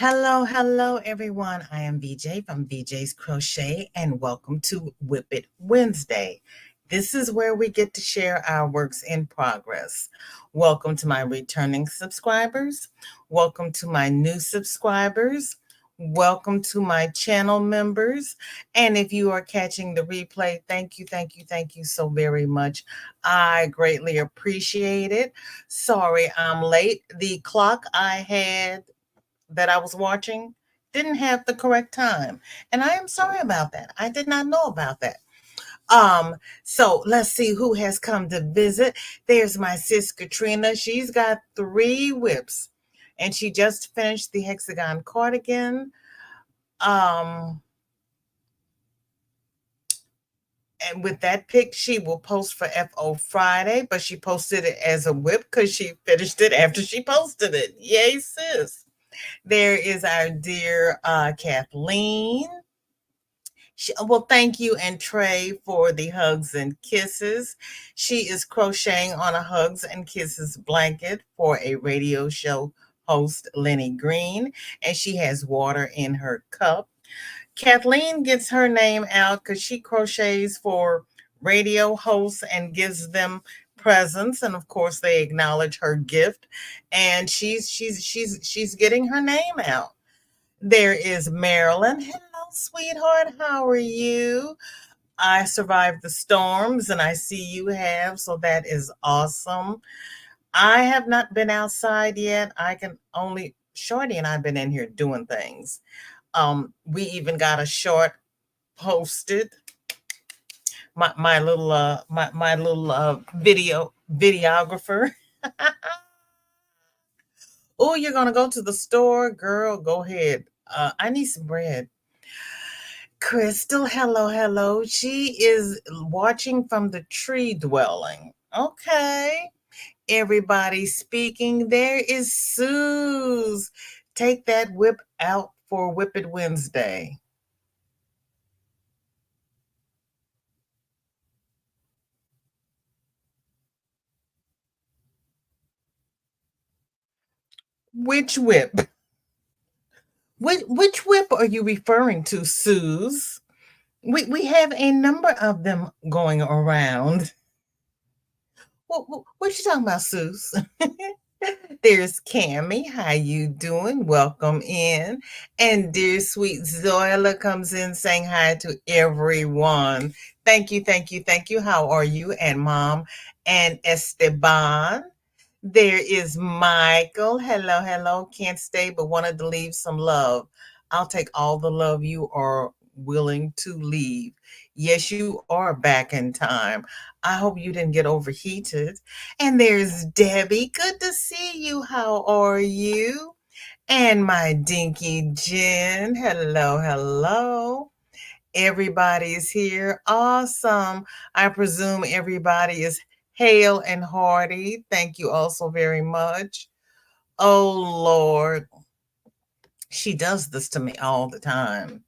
Hello, everyone. I am VJ from VJ's Crochet, and welcome to WIP It Wednesday. This is where we get to share our works in progress. Welcome to my returning subscribers. Welcome to my new subscribers. Welcome to my channel members. And if you are catching the replay, thank you so very much. I greatly appreciate it. Sorry I'm late. The clock I had that I was watching didn't have the correct time. And I am sorry about that. I did not know about that. So let's see who has come to visit. There's my sis Katrina. She's got 3 whips and she just finished the hexagon cardigan. And with that pic, she will post for FO Friday, but she posted it as a whip because she finished it after she posted it. Yay, sis. There is our dear Kathleen. Well, thank you and Trey for the hugs and kisses. She is crocheting on a hugs and kisses blanket for a radio show host, Lenny Green, and she has water in her cup. Kathleen gets her name out because she crochets for radio hosts and gives them presents, and of course they acknowledge her gift, and she's getting her name out. There is Marilyn. Hello, sweetheart. How are you? I survived the storms, and I see you have, so that is awesome. I have not been outside yet. Shorty and I've been in here doing things. We even got a short posted. My little videographer. Oh, you're gonna go to the store, girl? Go ahead. I need some bread. Crystal, hello. She is watching from the tree dwelling. Okay. Everybody speaking. There is Suze. Take that whip out for WIP It Wednesday. Which whip? Which whip are you referring to, Suze? We have a number of them going around. What you talking about, Suze? There's Cammie. How you doing? Welcome in. And dear sweet Zoila comes in saying hi to everyone. Thank you. How are you? And Mom and Esteban. There is Michael. Hello. Can't stay, but wanted to leave some love. I'll take all the love you are willing to leave. Yes, you are back in time. I hope you didn't get overheated. And there's Debbie. Good to see you. How are you? And my dinky Jen. Hello. Everybody's here. Awesome. I presume everybody is hale and hearty. Thank you all so very much. Oh, Lord. She does this to me all the time.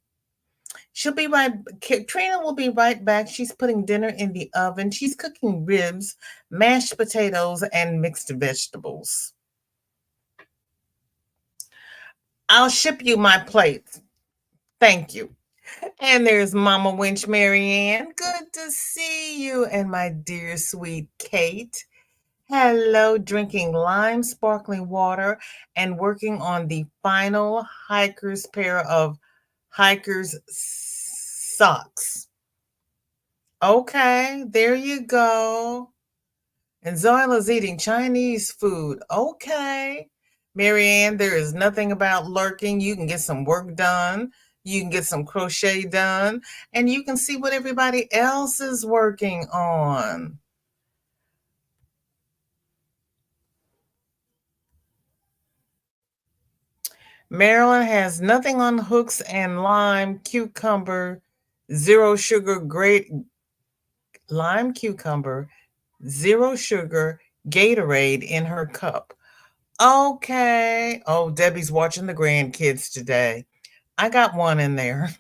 She'll be right. Katrina will be right back. She's putting dinner in the oven. She's cooking ribs, mashed potatoes, and mixed vegetables. I'll ship you my plate. Thank you. And there's Mama Winch Marianne. Good to see you. And my dear sweet Kate. Hello, drinking lime sparkling water and working on the final hiker's pair of hiker's socks. Okay, there you go. And Zoila's eating Chinese food. Okay. Marianne, there is nothing about lurking. You can get some work done. You can get some crochet done. And you can see what everybody else is working on. Maryland has nothing on hooks and lime, cucumber, zero sugar, great lime cucumber, zero sugar, Gatorade in her cup. Okay. Oh, Debbie's watching the grandkids today. I got one in there.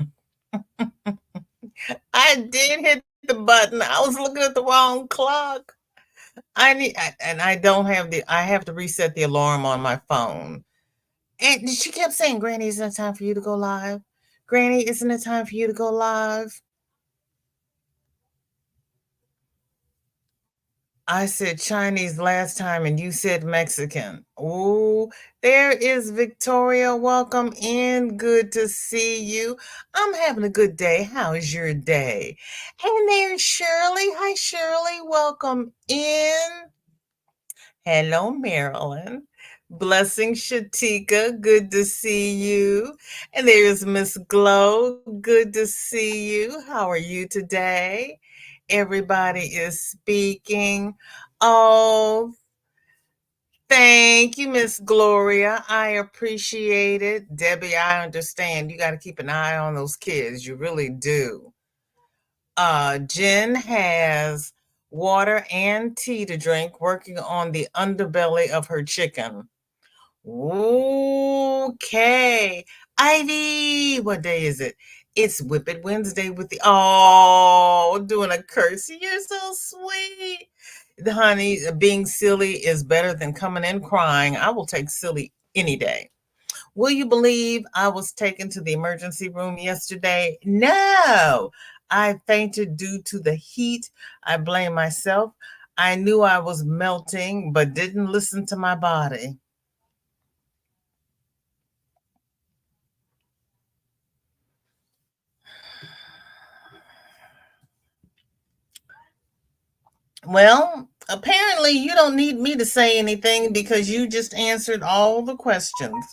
I did hit the button. I was looking at the wrong clock. I have to reset the alarm on my phone. And she kept saying, Granny, isn't it time for you to go live? Granny, isn't it time for you to go live? I said Chinese last time and you said Mexican. Oh, there is Victoria. Welcome in. Good to see you. I'm having a good day. How's your day? And there's Shirley. Hi, Shirley. Welcome in. Hello, Marilyn. Blessing Shatika. Good to see you. And there's Miss Glow. Good to see you. How are you today? Everybody is speaking. Oh, thank you, Miss Gloria. I appreciate it. Debbie, I understand. You got to keep an eye on those kids. You really do. Jen has water and tea to drink, working on the underbelly of her chicken. Okay. Ivy, what day is it? It's WIP It Wednesday with the doing a curtsy. You're so sweet. Honey, being silly is better than coming in crying. I will take silly any day. Will you believe I was taken to the emergency room yesterday? No, I fainted due to the heat. I blame myself. I knew I was melting, but didn't listen to my body. Well, apparently you don't need me to say anything because you just answered all the questions.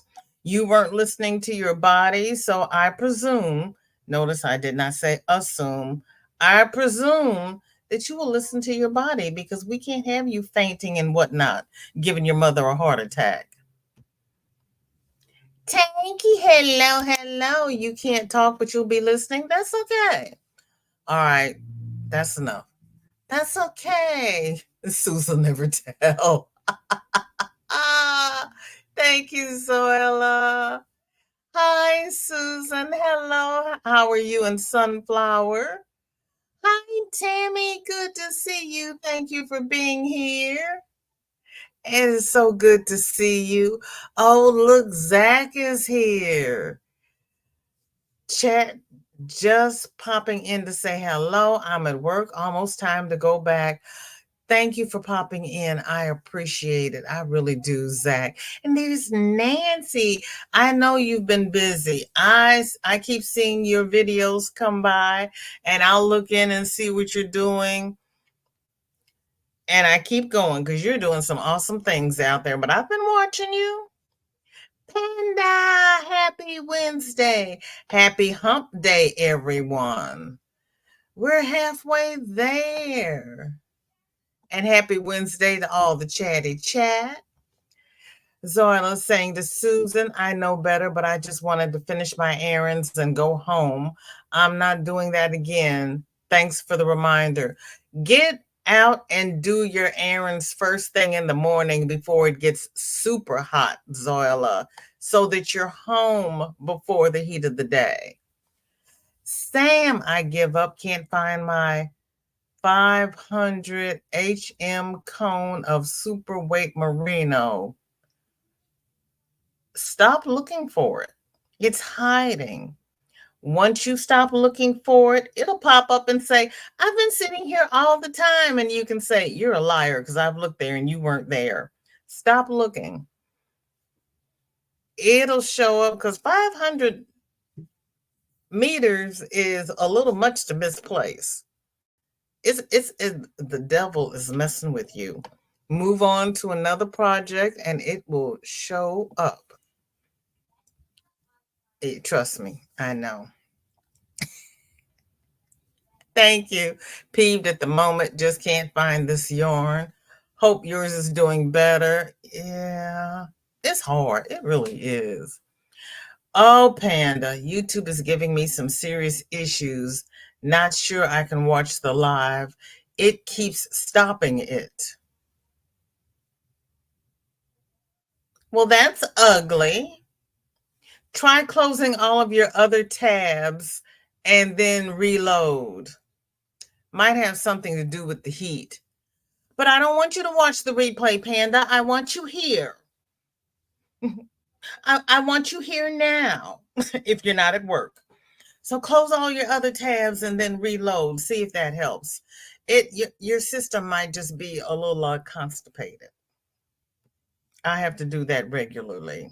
You weren't listening to your body, so I presume, notice I did not say assume, I presume that you will listen to your body because we can't have you fainting and whatnot, giving your mother a heart attack. Tanky, hello, hello. You can't talk, but you'll be listening. That's okay. All right, that's enough. That's okay. Susan never tell. Ah, thank you, Zoella. Hi, Susan. Hello. How are you and Sunflower? Hi, Tammy. Good to see you. Thank you for being here. It is so good to see you. Oh, look, Zach is here. Chat just popping in to say hello. I'm at work, almost time to go back. Thank you for popping in. I appreciate it. I really do, Zach. And there's Nancy. I know you've been busy. I keep seeing your videos come by, and I'll look in and see what you're doing. And I keep going because you're doing some awesome things out there. But I've been watching you. Panda, happy Wednesday. Happy hump day, everyone. We're halfway there. And happy Wednesday to all the chatty chat. Zoila saying to Susan, I know better, but I just wanted to finish my errands and go home. I'm not doing that again. Thanks for the reminder. Get out and do your errands first thing in the morning before it gets super hot, Zoila, so that you're home before the heat of the day. Sam, I give up. Can't find my 500 HM cone of super weight merino. Stop looking for it. It's hiding. Once you stop looking for it, it'll pop up and say, I've been sitting here all the time. And you can say, you're a liar because I've looked there and you weren't there. Stop looking. It'll show up because 500 meters is a little much to misplace. It's the devil is messing with you. Move on to another project and it will show up. Trust me, I know. Thank you. Peeved at the moment, just can't find this yarn. Hope yours is doing better. Yeah, it's hard. It really is. Oh, Panda, YouTube is giving me some serious issues. Not sure I can watch the live. It keeps stopping it. Well, that's ugly. Try closing all of your other tabs and then reload. Might have something to do with the heat. But I don't want you to watch the replay, Panda. I want you here. I want you here now if you're not at work. So close all your other tabs and then reload. See if that helps. Your system might just be a little constipated. I have to do that regularly.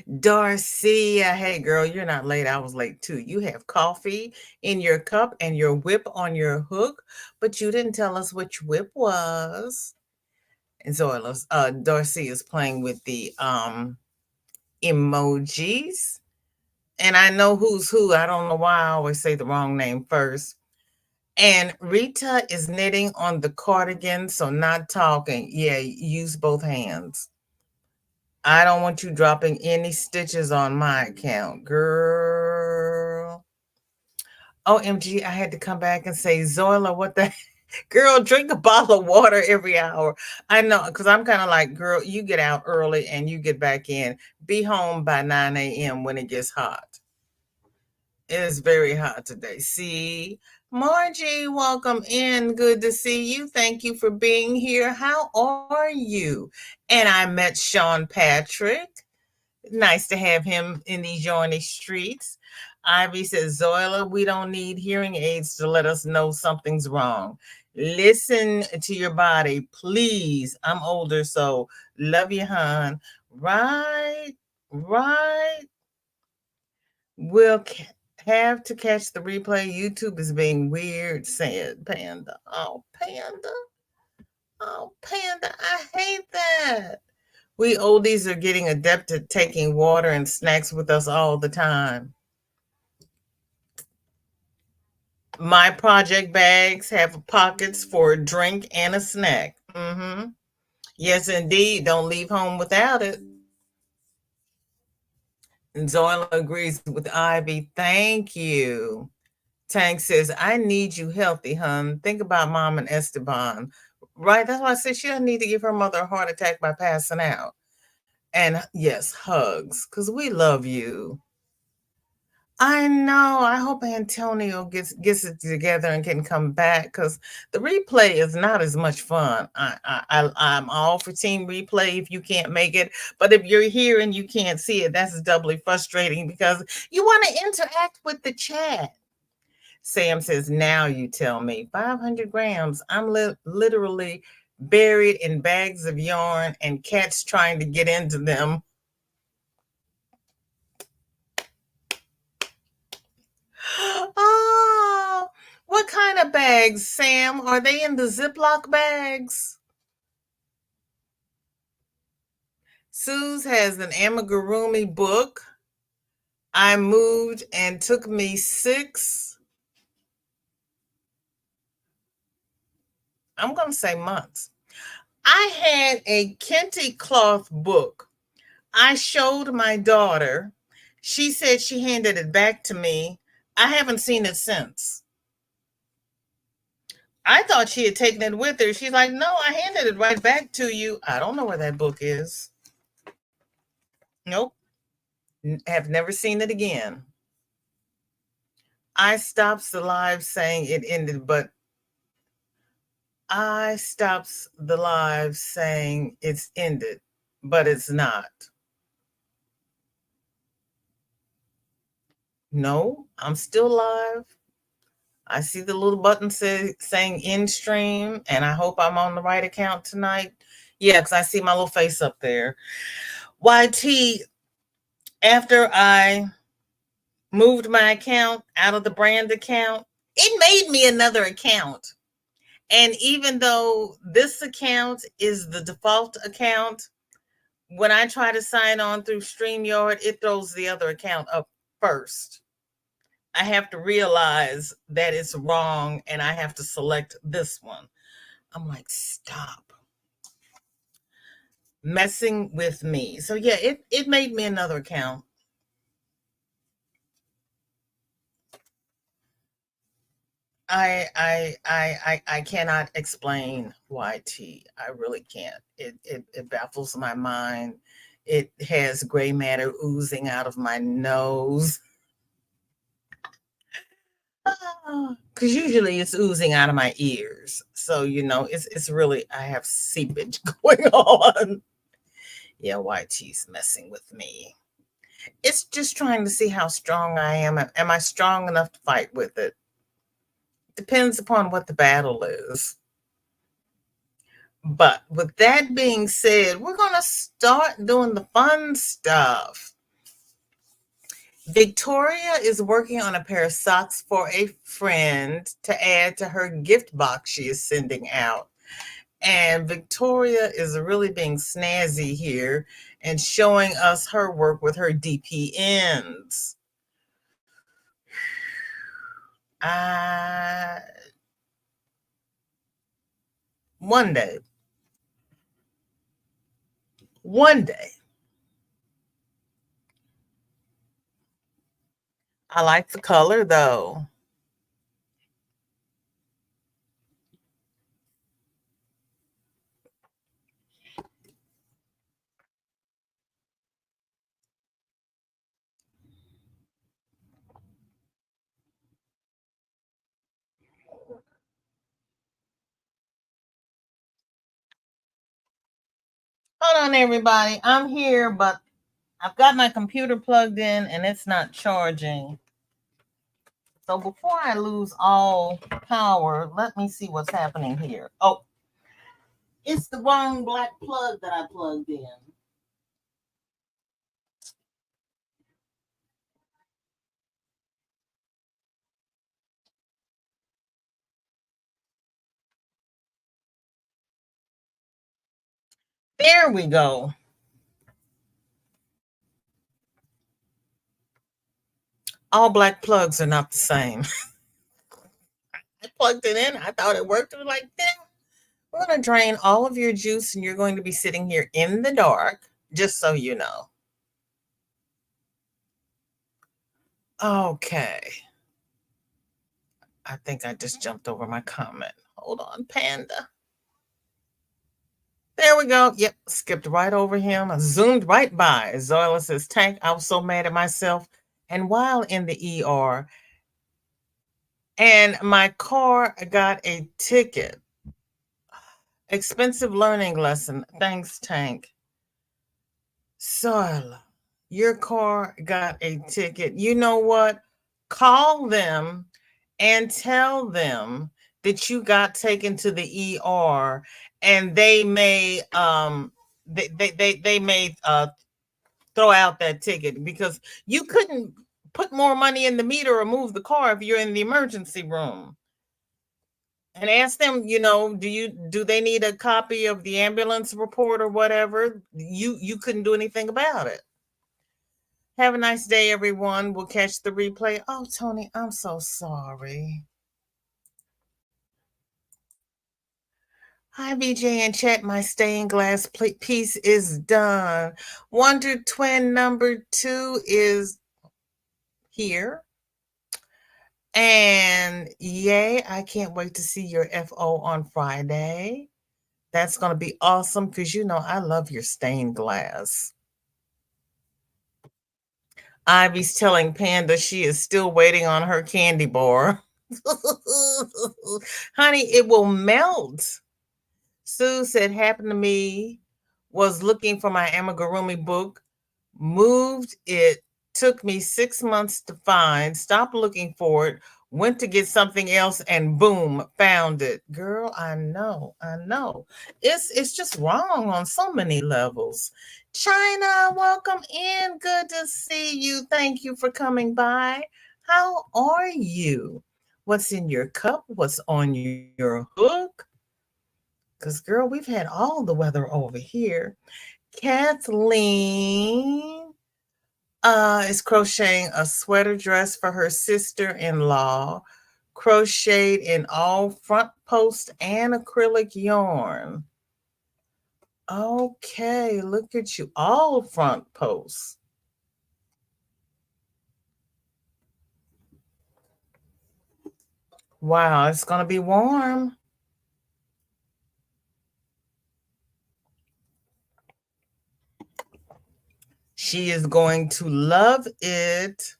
Darcia, hey girl, you're not late. I was late too. You have coffee in your cup and your whip on your hook, but you didn't tell us which whip was. And Zoila's Darcy is playing with the emojis. And I know who's who. I don't know why I always say the wrong name first. And Rita is knitting on the cardigan, so not talking. Yeah, use both hands. I don't want you dropping any stitches on my account, girl. OMG, I had to come back and say, Zoila, what the girl, drink a bottle of water every hour. I know, because I'm kind of like, girl, you get out early and you get back in. Be home by 9 a.m. when it gets hot. It is very hot today. See, Margie, welcome in. Good to see you. Thank you for being here. How are you? And I met Sean Patrick. Nice to have him in these Yarny streets. Ivy says, Zoila, we don't need hearing aids to let us know something's wrong. Listen to your body, please. I'm older, so love you, hon. Right, right. We'll have to catch the replay. YouTube is being weird, said Panda. Oh, Panda. Oh, Panda, I hate that. We oldies are getting adept at taking water and snacks with us all the time. My project bags have pockets for a drink and a snack. Mm-hmm. Yes, indeed. Don't leave home without it. And Zoila agrees with Ivy. Thank you. Tank says, I need you healthy, hun. Think about Mom and Esteban. Right? That's why I said she doesn't need to give her mother a heart attack by passing out. And yes, hugs, because we love you. I know. I hope Antonio gets it together and can come back because the replay is not as much fun. I'm all for team replay if you can't make it, but if you're here and you can't see it, that's doubly frustrating because you want to interact with the chat. Sam says, now you tell me. 500 grams. I'm literally buried in bags of yarn and cats trying to get into them. Oh, what kind of bags, Sam? Are they in the Ziploc bags? Suze has an amigurumi book. I moved and took me 6, I'm going to say months. I had a kente cloth book. I showed my daughter. She said she handed it back to me. I haven't seen it since. I thought she had taken it with her. She's like, no, I handed it right back to you. I don't know where that book is. Nope. Have never seen it again. I stopped the live saying it ended, but I stopped the live saying it's ended, but it's not. No, I'm still live. I see the little button saying end stream, and I hope I'm on the right account tonight. Yeah, because I see my little face up there. YT, after I moved my account out of the brand account, it made me another account. And even though this account is the default account, when I try to sign on through StreamYard, it throws the other account up first. I have to realize that it's wrong and I have to select this one. I'm like, stop messing with me. So yeah, it made me another account. I cannot explain YT. I really can't. It baffles my mind. It has gray matter oozing out of my nose. Because usually it's oozing out of my ears. So, it's really, I have seepage going on. Yeah, YT's messing with me. It's just trying to see how strong I am. Am I strong enough to fight with it? Depends upon what the battle is. But with that being said, we're going to start doing the fun stuff. Victoria is working on a pair of socks for a friend to add to her gift box she is sending out. And Victoria is really being snazzy here and showing us her work with her DPNs. One day, one day, I like the color though. Hold on, everybody. I'm here, but I've got my computer plugged in and it's not charging. So before I lose all power, let me see what's happening here. Oh, it's the wrong black plug that I plugged in. There we go. All black plugs are not the same. I plugged it in. I thought it worked. It was like, yeah, we're going to drain all of your juice and you're going to be sitting here in the dark, just so you know. Okay. I think I just jumped over my comment. Hold on, Panda. There we go. Yep, skipped right over him. I zoomed right by. Zoila says, Tank, I was so mad at myself. And while in the ER, and my car got a ticket. Expensive learning lesson. Thanks, Tank. Zoila, your car got a ticket. You know what? Call them and tell them that you got taken to the ER and they may they may throw out that ticket because you couldn't put more money in the meter or move the car if you're in the emergency room. And ask them, do they need a copy of the ambulance report or whatever? You couldn't do anything about it. Have a nice day, everyone. We'll catch the replay. Oh, Tony, I'm so sorry. Hi, BJ and chat. My stained glass piece is done. Wonder Twin number 2 is here. And yay, I can't wait to see your FO on Friday. That's going to be awesome because I love your stained glass. Ivy's telling Panda she is still waiting on her candy bar. Honey, it will melt. Sue said, happened to me, was looking for my amigurumi book, moved it, took me 6 months to find, stopped looking for it, went to get something else, and boom, found it. Girl, I know. It's just wrong on so many levels. China, welcome in. Good to see you. Thank you for coming by. How are you? What's in your cup? What's on your hook? Because, girl, we've had all the weather over here. Kathleen is crocheting a sweater dress for her sister-in-law, crocheted in all front post and acrylic yarn. Okay, look at you, all front posts. Wow, it's going to be warm. She is going to love it.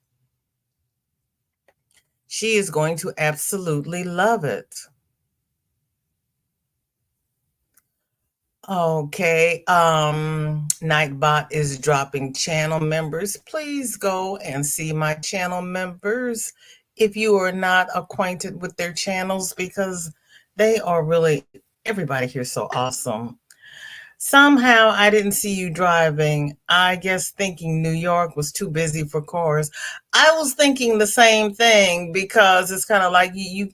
She is going to absolutely love it. Okay. Nightbot is dropping channel members. Please go and see my channel members if you are not acquainted with their channels, because they are really, everybody here is so awesome. Somehow I didn't see you driving. I guess thinking New York was too busy for cars. I was thinking the same thing, because it's kind of like you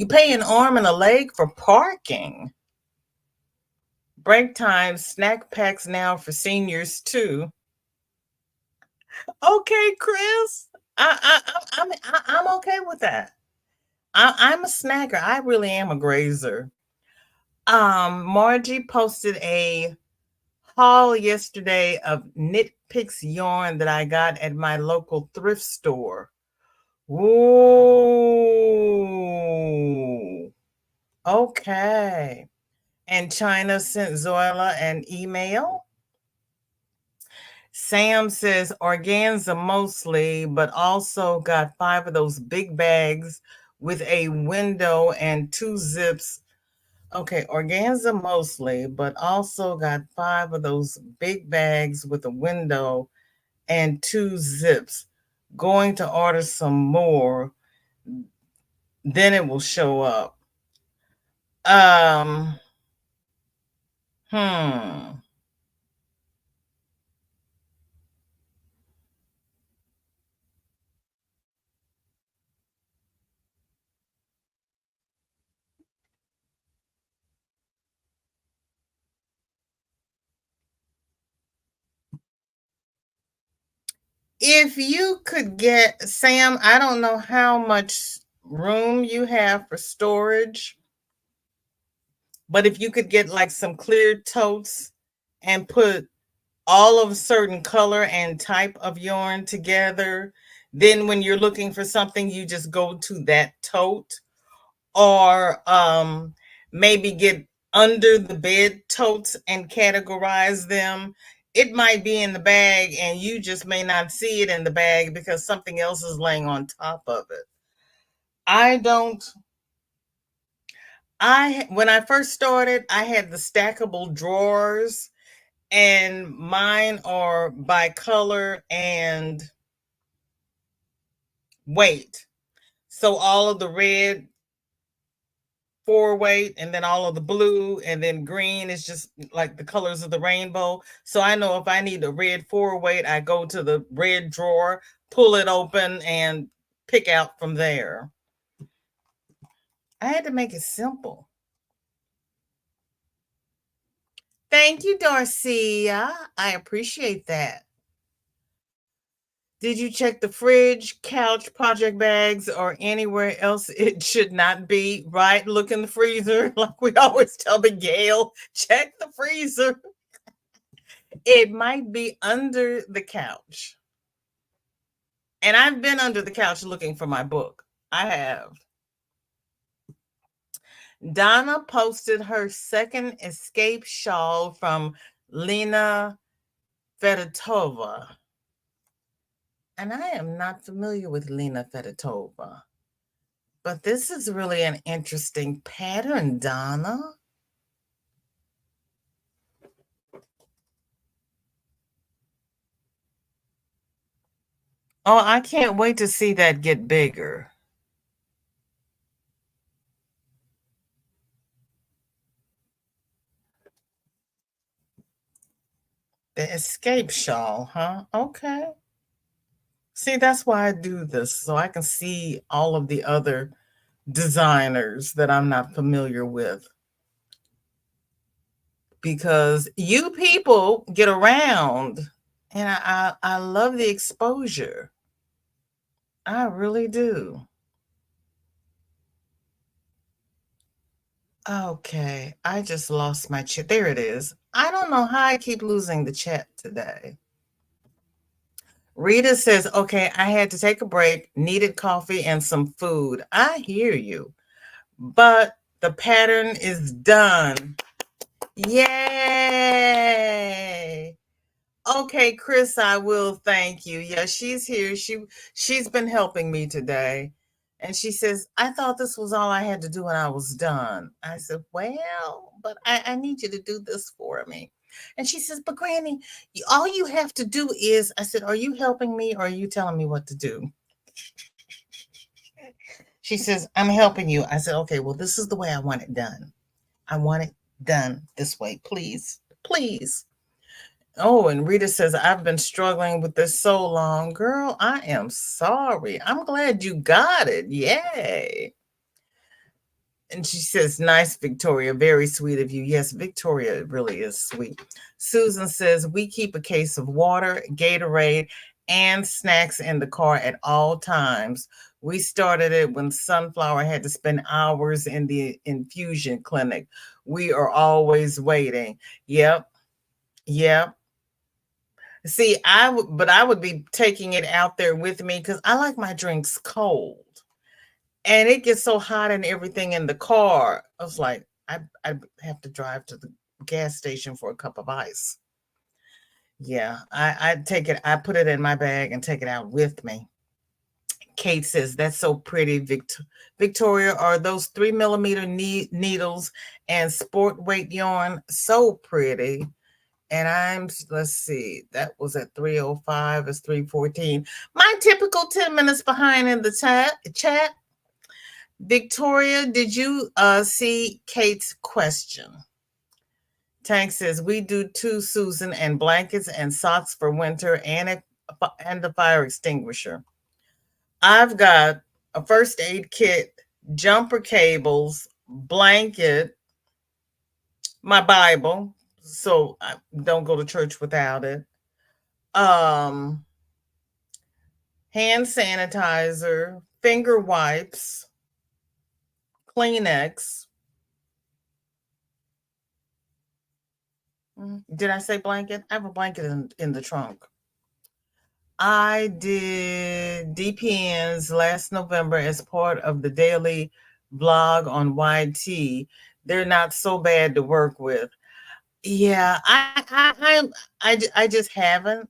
pay an arm and a leg for parking. Break time, snack packs now for seniors too. Okay, Chris. I'm okay with that. I'm a snacker. I really am a grazer. Margie posted a haul yesterday of Knit Picks yarn that I got at my local thrift store. Ooh. Okay. And China sent Zoila an email. Sam says organza mostly, but also got 5 of those big bags with a window and 2 zips. Okay, organza mostly, but also got 5 of those big bags with a window and 2 zips. Going to order some more, then it will show up. Um, hmm. If you could get, Sam, I don't know how much room you have for storage, but if you could get like some clear totes and put all of a certain color and type of yarn together, then when you're looking for something, you just go to that tote. Or maybe get under the bed totes and categorize them. It might be in the bag and you just may not see it in the bag because something else is laying on top of it. I don't. When I first started, I had the stackable drawers, and mine are by color and weight. So all of the red 4 weight, and then all of the blue, and then green is just like the colors of the rainbow. So I know if I need a red 4 weight, I go to the red drawer, pull it open, and pick out from there. I had to make it simple. Thank you, Darcia. I appreciate that. Did you check the fridge, couch, project bags, or anywhere else it should not be? Right? Look in the freezer. Like we always tell Miguel, check the freezer. It might be under the couch. And I've been under the couch looking for my book. I have. Donna posted her second escape shawl from Lena Fedotova. And I am not familiar with Lena Fedotova. But this is really an interesting pattern, Donna. Oh, I can't wait to see that get bigger. The escape shawl, huh? Okay. See, that's why I do this, so I can see all of the other designers that I'm not familiar with. Because you people get around, and I love the exposure. I really do. Okay, I just lost my chat. There it is. I don't know how I keep losing the chat today. Rita says, okay, I had to take a break, needed coffee and some food. I hear you, but the pattern is done. Yay! Okay, Chris, I will thank you. Yeah, she's here. She's been helping me today. And she says, I thought this was all I had to do when I was done. I said, well, but I need you to do this for me. And she says, but Granny, all you have to do is, I said, are you helping me or are you telling me what to do? She says, I'm helping you. I said, okay, well, this is the way I want it done. I want it done this way, please. Please. Oh, and Rita says, I've been struggling with this so long. Girl, I am sorry. I'm glad you got it. Yay. And she says, nice, Victoria. Very sweet of you. Yes, Victoria really is sweet. Susan says, we keep a case of water, Gatorade, and snacks in the car at all times. We started it when Sunflower had to spend hours in the infusion clinic. We are always waiting. Yep. Yep. See, I would be taking it out there with me because I like my drinks cold. And it gets so hot and everything in the car. I was like, I have to drive to the gas station for a cup of ice. Yeah, I take it, I put it in my bag and take it out with me. Kate says, that's so pretty, Victoria. Are those 3mm needles and sport weight yarn so pretty? And let's see, that was at 3:05, it's 3:14. My typical 10 minutes behind in the chat. Victoria, did you see Kate's question? Tank says, we do too, Susan, and blankets and socks for winter and a fire extinguisher. I've got a first aid kit, jumper cables, blanket, my Bible, so I don't go to church without it. Hand sanitizer, finger wipes, Kleenex. Did I say blanket? I have a blanket in the trunk. I did DPNs last November as part of the daily vlog on YT. They're not so bad to work with. Yeah, I just haven't.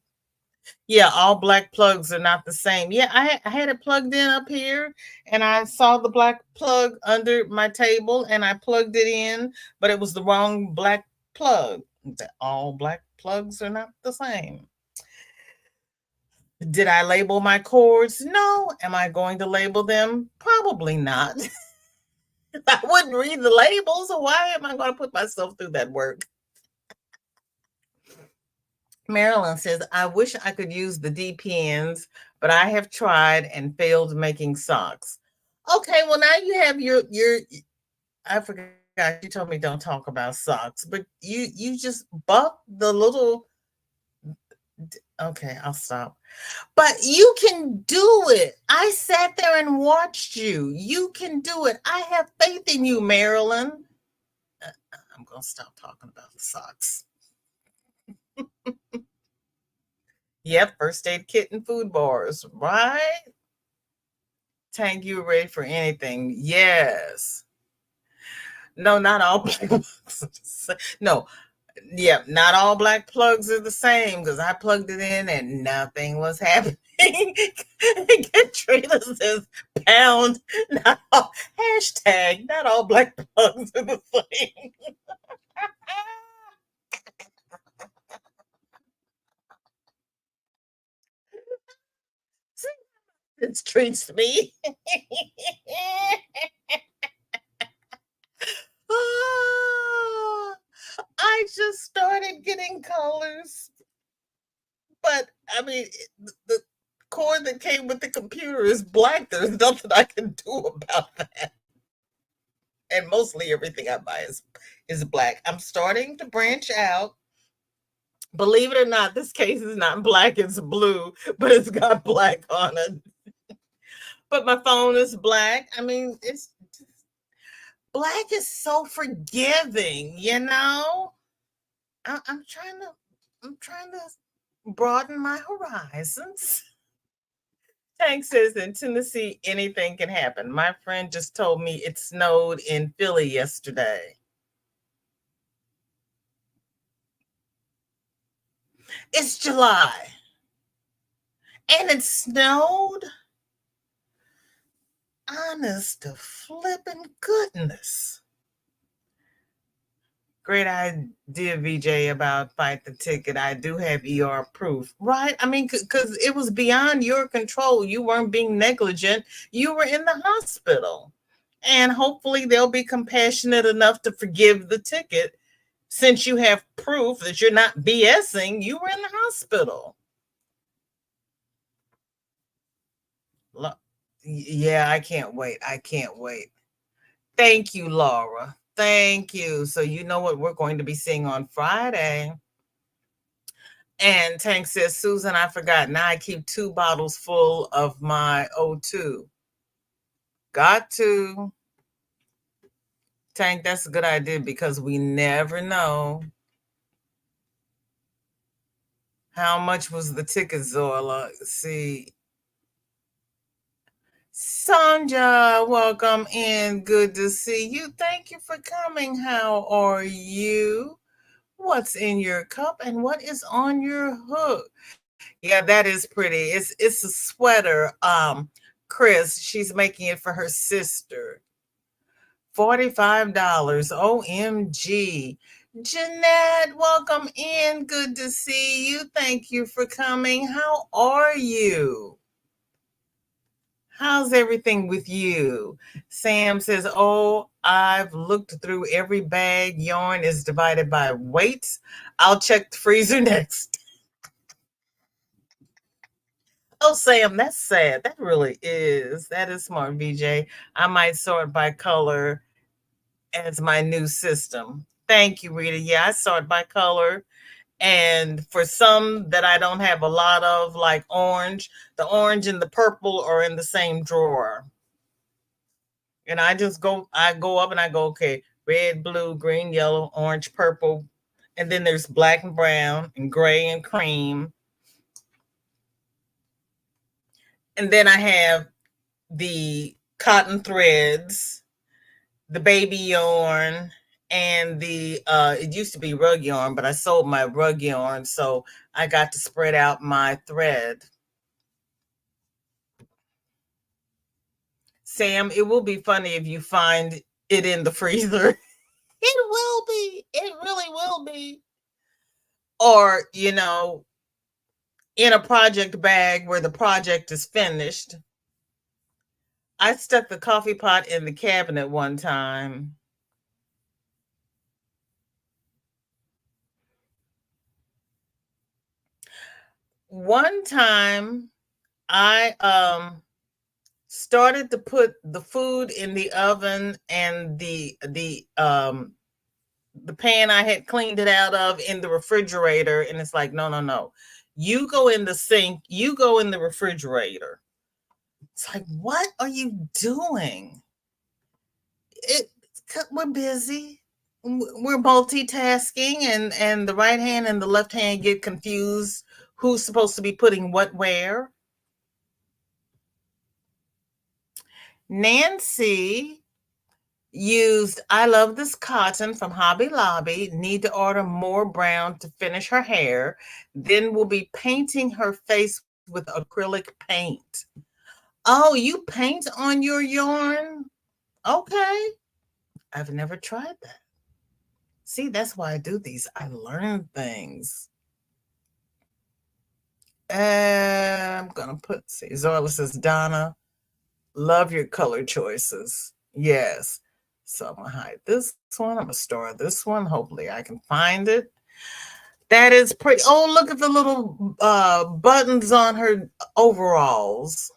Yeah, all black plugs are not the same. Yeah, I had it plugged in up here and I saw the black plug under my table and I plugged it in, but it was the wrong black plug. All black plugs are not the same. Did I label my cords? No. Am I going to label them? Probably not. I wouldn't read the labels, so why am I going to put myself through that work? Marilyn says, I wish I could use the DPNs, but I have tried and failed making socks. Okay, well now you have your I forgot you told me don't talk about socks, but you just bought the little. Okay, I'll stop. But you can do it. I sat there and watched you. You can do it. I have faith in you, Marilyn. I'm going to stop talking about the socks. Yep, first aid kit and food bars, right? Tank, you ready for anything? Yes. No, not all black plugs. No, yeah, not all black plugs are the same because I plugged it in and nothing was happening. Katrina says, pound, not all, hashtag, not all black plugs are the same. It treats me. I just started getting colors, but I mean, the cord that came with the computer is black. There's nothing I can do about that. And mostly everything I buy is black. I'm starting to branch out. Believe it or not, this case is not black, it's blue, but it's got black on it. But my phone is black. I mean, it's black is so forgiving, you know? I'm trying to broaden my horizons. Tank says in Tennessee, anything can happen. My friend just told me it snowed in Philly yesterday. It's July and it snowed. Honest to flipping goodness. Great idea, VJ, about fight the ticket. I do have ER proof, right? I mean, because it was beyond your control. You weren't being negligent. You were in the hospital. And hopefully they'll be compassionate enough to forgive the ticket since you have proof that you're not BSing. You were in the hospital. Yeah, I can't wait. I can't wait. Thank you, Laura. Thank you. So you know what we're going to be seeing on Friday. And Tank says, Susan, I forgot. Now I keep 2 bottles full of my O2. Got to. Tank, that's a good idea because we never know. How much was the ticket, Zoila? See. Sandra, welcome in. Good to see you. Thank you for coming. How are you? What's in your cup and what is on your hook? Yeah, that is pretty. It's a sweater. Chris, she's making it for her sister. $45. OMG. Jeanette, welcome in. Good to see you. Thank you for coming. How are you? How's everything with you? Sam says, oh, I've looked through every bag. Yarn is divided by weights. I'll check the freezer next. Oh, Sam, that's sad. That really is. That is smart, VJ. I might sort by color as my new system. Thank you, Rita. Yeah, I sort by color. And for some that I don't have a lot of, like orange, the orange and the purple are in the same drawer. And I go up and I go, okay, red, blue, green, yellow, orange, purple. And then there's black and brown and gray and cream. And then I have the cotton threads, the baby yarn, and the it used to be rug yarn, but I sold my rug yarn, so I got to spread out my thread. Sam, it will be funny if you find it in the freezer. It will be. It really will be. Or, in a project bag where the project is finished. I stuck the coffee pot in the cabinet one time. One time I started to put the food in the oven and the pan I had cleaned it out of in the refrigerator, and it's like, no. You go in the sink, you go in the refrigerator. It's like, what are you doing? We're busy. We're multitasking, and the right hand and the left hand get confused. Who's supposed to be putting what where? Nancy used I Love This Cotton from Hobby Lobby. Need to order more brown to finish her hair. Then we'll be painting her face with acrylic paint. Oh, you paint on your yarn? Okay. I've never tried that. See, that's why I do these. I learn things. I'm going to see, Zorla says, Donna, love your color choices. Yes. So I'm going to hide this one. I'm going to store this one. Hopefully I can find it. That is pretty. Oh, look at the little buttons on her overalls.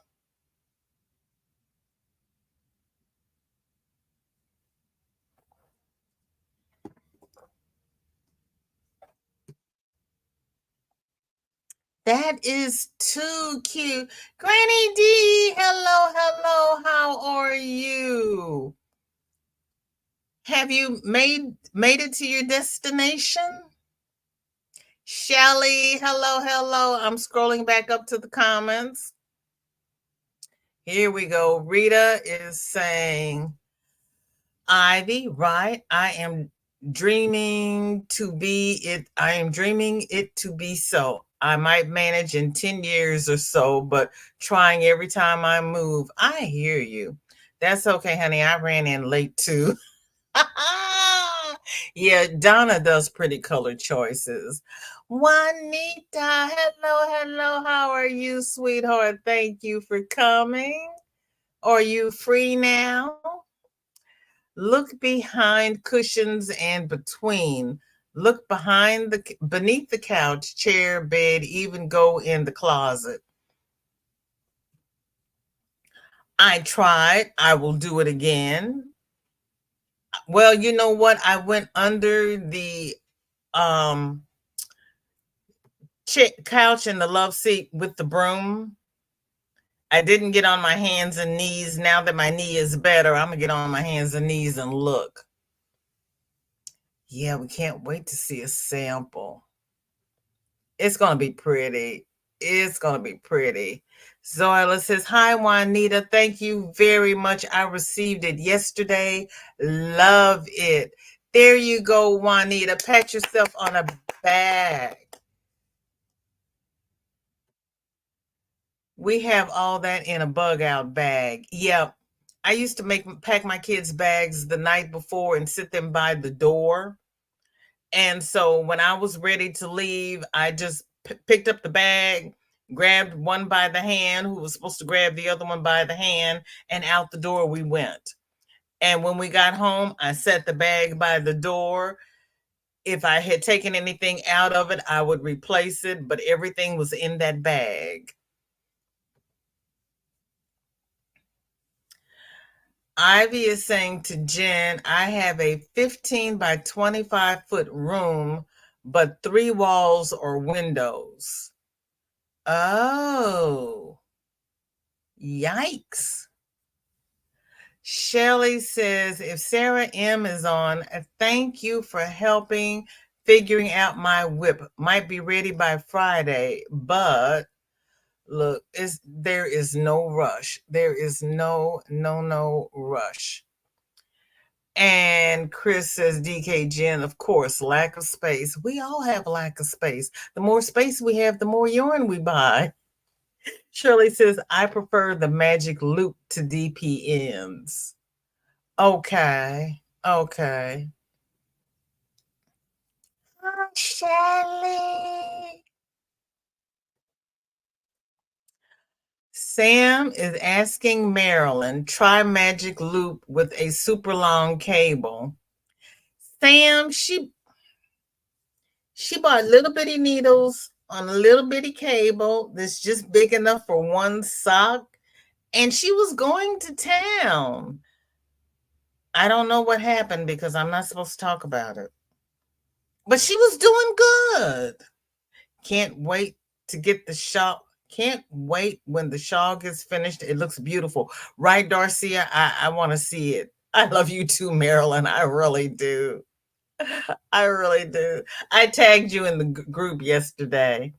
That is too cute. Granny D, hello. How are you? Have you made it to your destination? Shelly, hello. I'm scrolling back up to the comments. Here we go. Rita is saying, Ivy, right? I am dreaming it to be so. I might manage in 10 years or so, but trying every time I move. I hear you. That's okay, honey. I ran in late too. Yeah, Donna does pretty color choices. Juanita, hello, hello. How are you, sweetheart? Thank you for coming. Are you free now? Look behind cushions and between. Look beneath the couch, chair, bed, even go in the closet. I tried. I will do it again. Well, you know what? I went under the um couch in the love seat with the broom. I didn't get on my hands and knees. Now that my knee is better, I'm gonna get on my hands and knees and look. Yeah, we can't wait to see a sample. It's gonna be pretty. It's gonna be pretty. Zoila says, "Hi, Juanita. Thank you very much. I received it yesterday. Love it. There you go, Juanita. Pat yourself on a bag. We have all that in a bug out bag. Yep. I used to pack my kids' bags the night before and sit them by the door. And so when I was ready to leave, I just picked up the bag, grabbed one by the hand, who was supposed to grab the other one by the hand, and out the door we went. And when we got home, I set the bag by the door. If I had taken anything out of it, I would replace it, but everything was in that bag. Ivy is saying to Jen, I have a 15 by 25-foot room, but 3 walls or windows. Oh, yikes. Shelly says, if Sarah M is on, thank you for helping figuring out my WIP. Might be ready by Friday, but look, there is no rush. There is no rush. And Chris says, DK Jen, of course, lack of space. We all have lack of space. The more space we have, the more yarn we buy. Shirley says, I prefer the magic loop to DPNs. Okay. Okay. Hi, Shirley. Sam is asking Marilyn, try magic loop with a super long cable. Sam, she bought little bitty needles on a little bitty cable that's just big enough for one sock, and she was going to town. I don't know what happened because I'm not supposed to talk about it. But she was doing good. Can't wait to get the shawl. Can't wait when the shawl gets finished. It looks beautiful. Right, Darcia? I want to see it. I love you too, Marilyn. I really do. I really do. I tagged you in the group yesterday.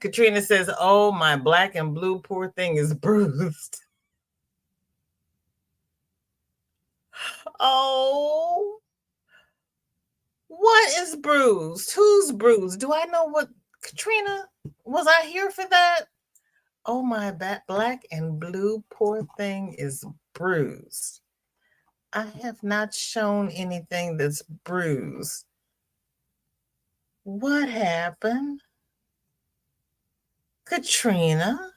Katrina says, oh, my black and blue poor thing is bruised. Oh, what is bruised? Who's bruised? Do I know what? Katrina, was I here for that? Oh, my black and blue poor thing is bruised. I have not shown anything that's bruised. What happened? Katrina?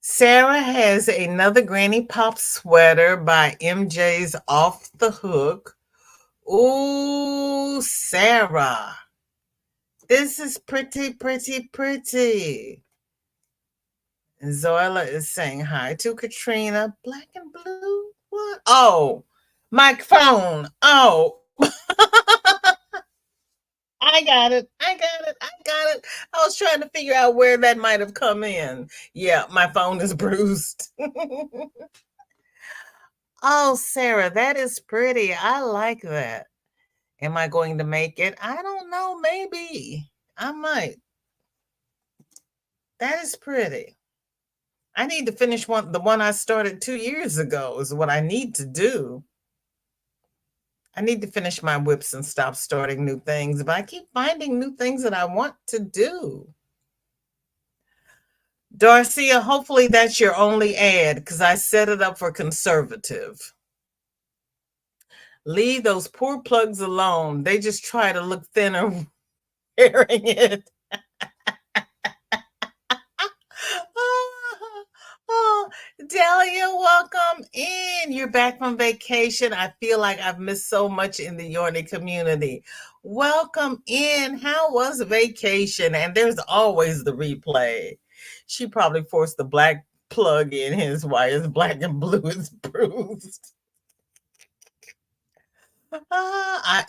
Sarah has another Granny Pop sweater by MJ's Off the Hook. Ooh, Sarah. This is pretty, pretty, pretty. And Zoila is saying hi to Katrina. Black and blue? What? Oh, my phone. Oh. I got it. I got it. I got it. I was trying to figure out where that might have come in. Yeah, my phone is bruised. Oh, Sarah, that is pretty. I like that. Am I going to make it? I don't know. Maybe I might. That is pretty. I need to finish the one I started 2 years ago is what I need to do. I need to finish my WIPs and stop starting new things, but I keep finding new things that I want to do. Darcia, hopefully that's your only ad because I set it up for conservative. Leave those poor plugs alone. They just try to look thinner wearing it. Oh, Delia, welcome in. You're back from vacation. I feel like I've missed so much in the Yorny community. Welcome in. How was vacation? And there's always the replay. She probably forced the black plug in his wires, black and blue is bruised. I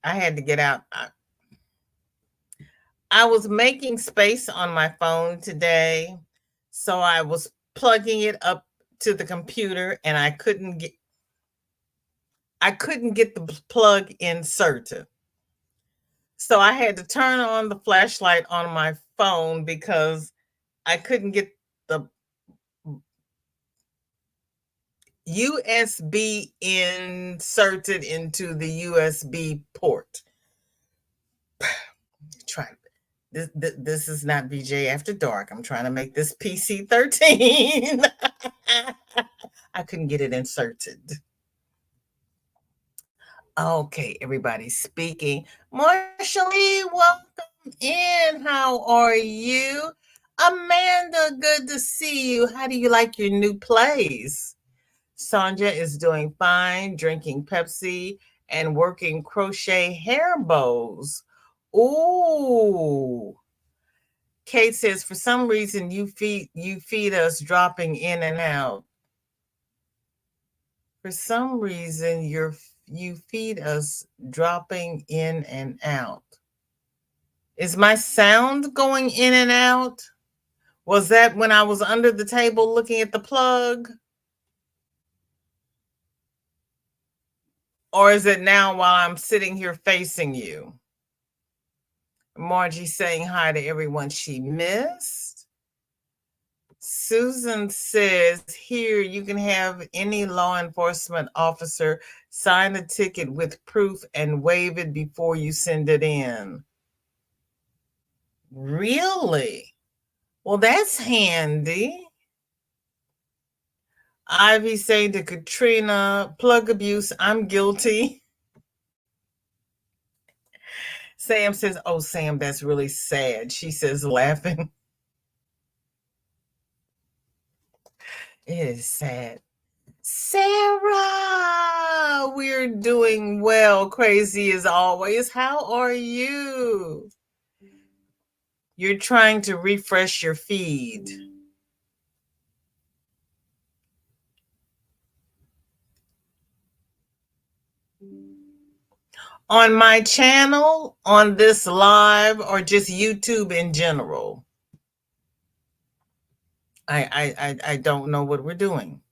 had to get out. I was making space on my phone today, so I was plugging it up to the computer and I couldn't get the plug inserted. So I had to turn on the flashlight on my phone because I couldn't get the USB inserted into the USB port. Try this is not BJ After Dark. I'm trying to make this PC-13. I couldn't get it inserted. Okay, everybody speaking. Marshall, welcome in. How are you? Amanda, good to see you. How do you like your new plays? Sonja is doing fine, drinking Pepsi and working crochet hair bows. Ooh. Kate says, for some reason you feed us dropping in and out. For some reason you feed us dropping in and out. Is my sound going in and out? Was that when I was under the table looking at the plug? Or is it now while I'm sitting here facing you? Margie saying hi to everyone she missed. Susan says, here you can have any law enforcement officer sign a ticket with proof and waive it before you send it in. Really? Well, that's handy. Ivy saying to Katrina, plug abuse, I'm guilty. Sam says, oh, Sam, that's really sad. She says, laughing. It is sad. Sarah, we're doing well. Crazy as always. How are you? You're trying to refresh your feed. On my channel, on this live, or just YouTube in general? I don't know what we're doing.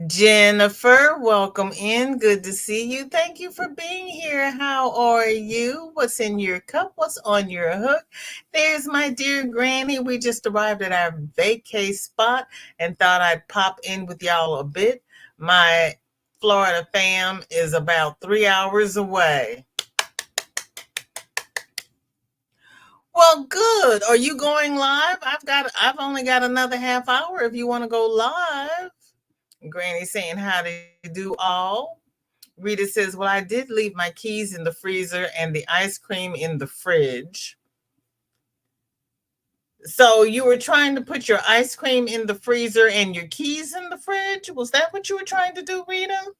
Jennifer, welcome in. Good to see you. Thank you for being here. How are you? What's in your cup? What's on your hook? There's my dear granny. We just arrived at our vacay spot and thought I'd pop in with y'all a bit. My Florida fam is about 3 hours away. Well, good. Are you going live? I've only got another half hour if you want to go live. Granny saying, how do you do all? Rita says, well, I did leave my keys in the freezer and the ice cream in the fridge. So you were trying to put your ice cream in the freezer and your keys in the fridge? Was that what you were trying to do, Rita?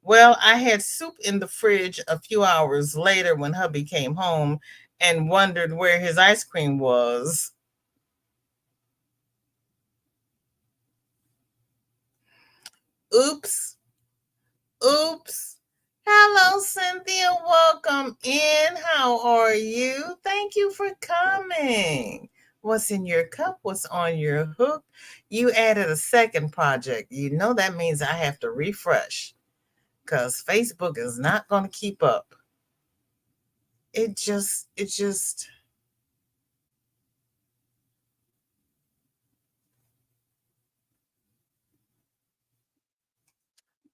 Well, I had soup in the fridge a few hours later when hubby came home and wondered where his ice cream was. Oops. Oops. Hello, Cynthia. Welcome in. How are you? Thank you for coming. What's in your cup? What's on your hook? You added a second project. You know that means I have to refresh because Facebook is not going to keep up. It just.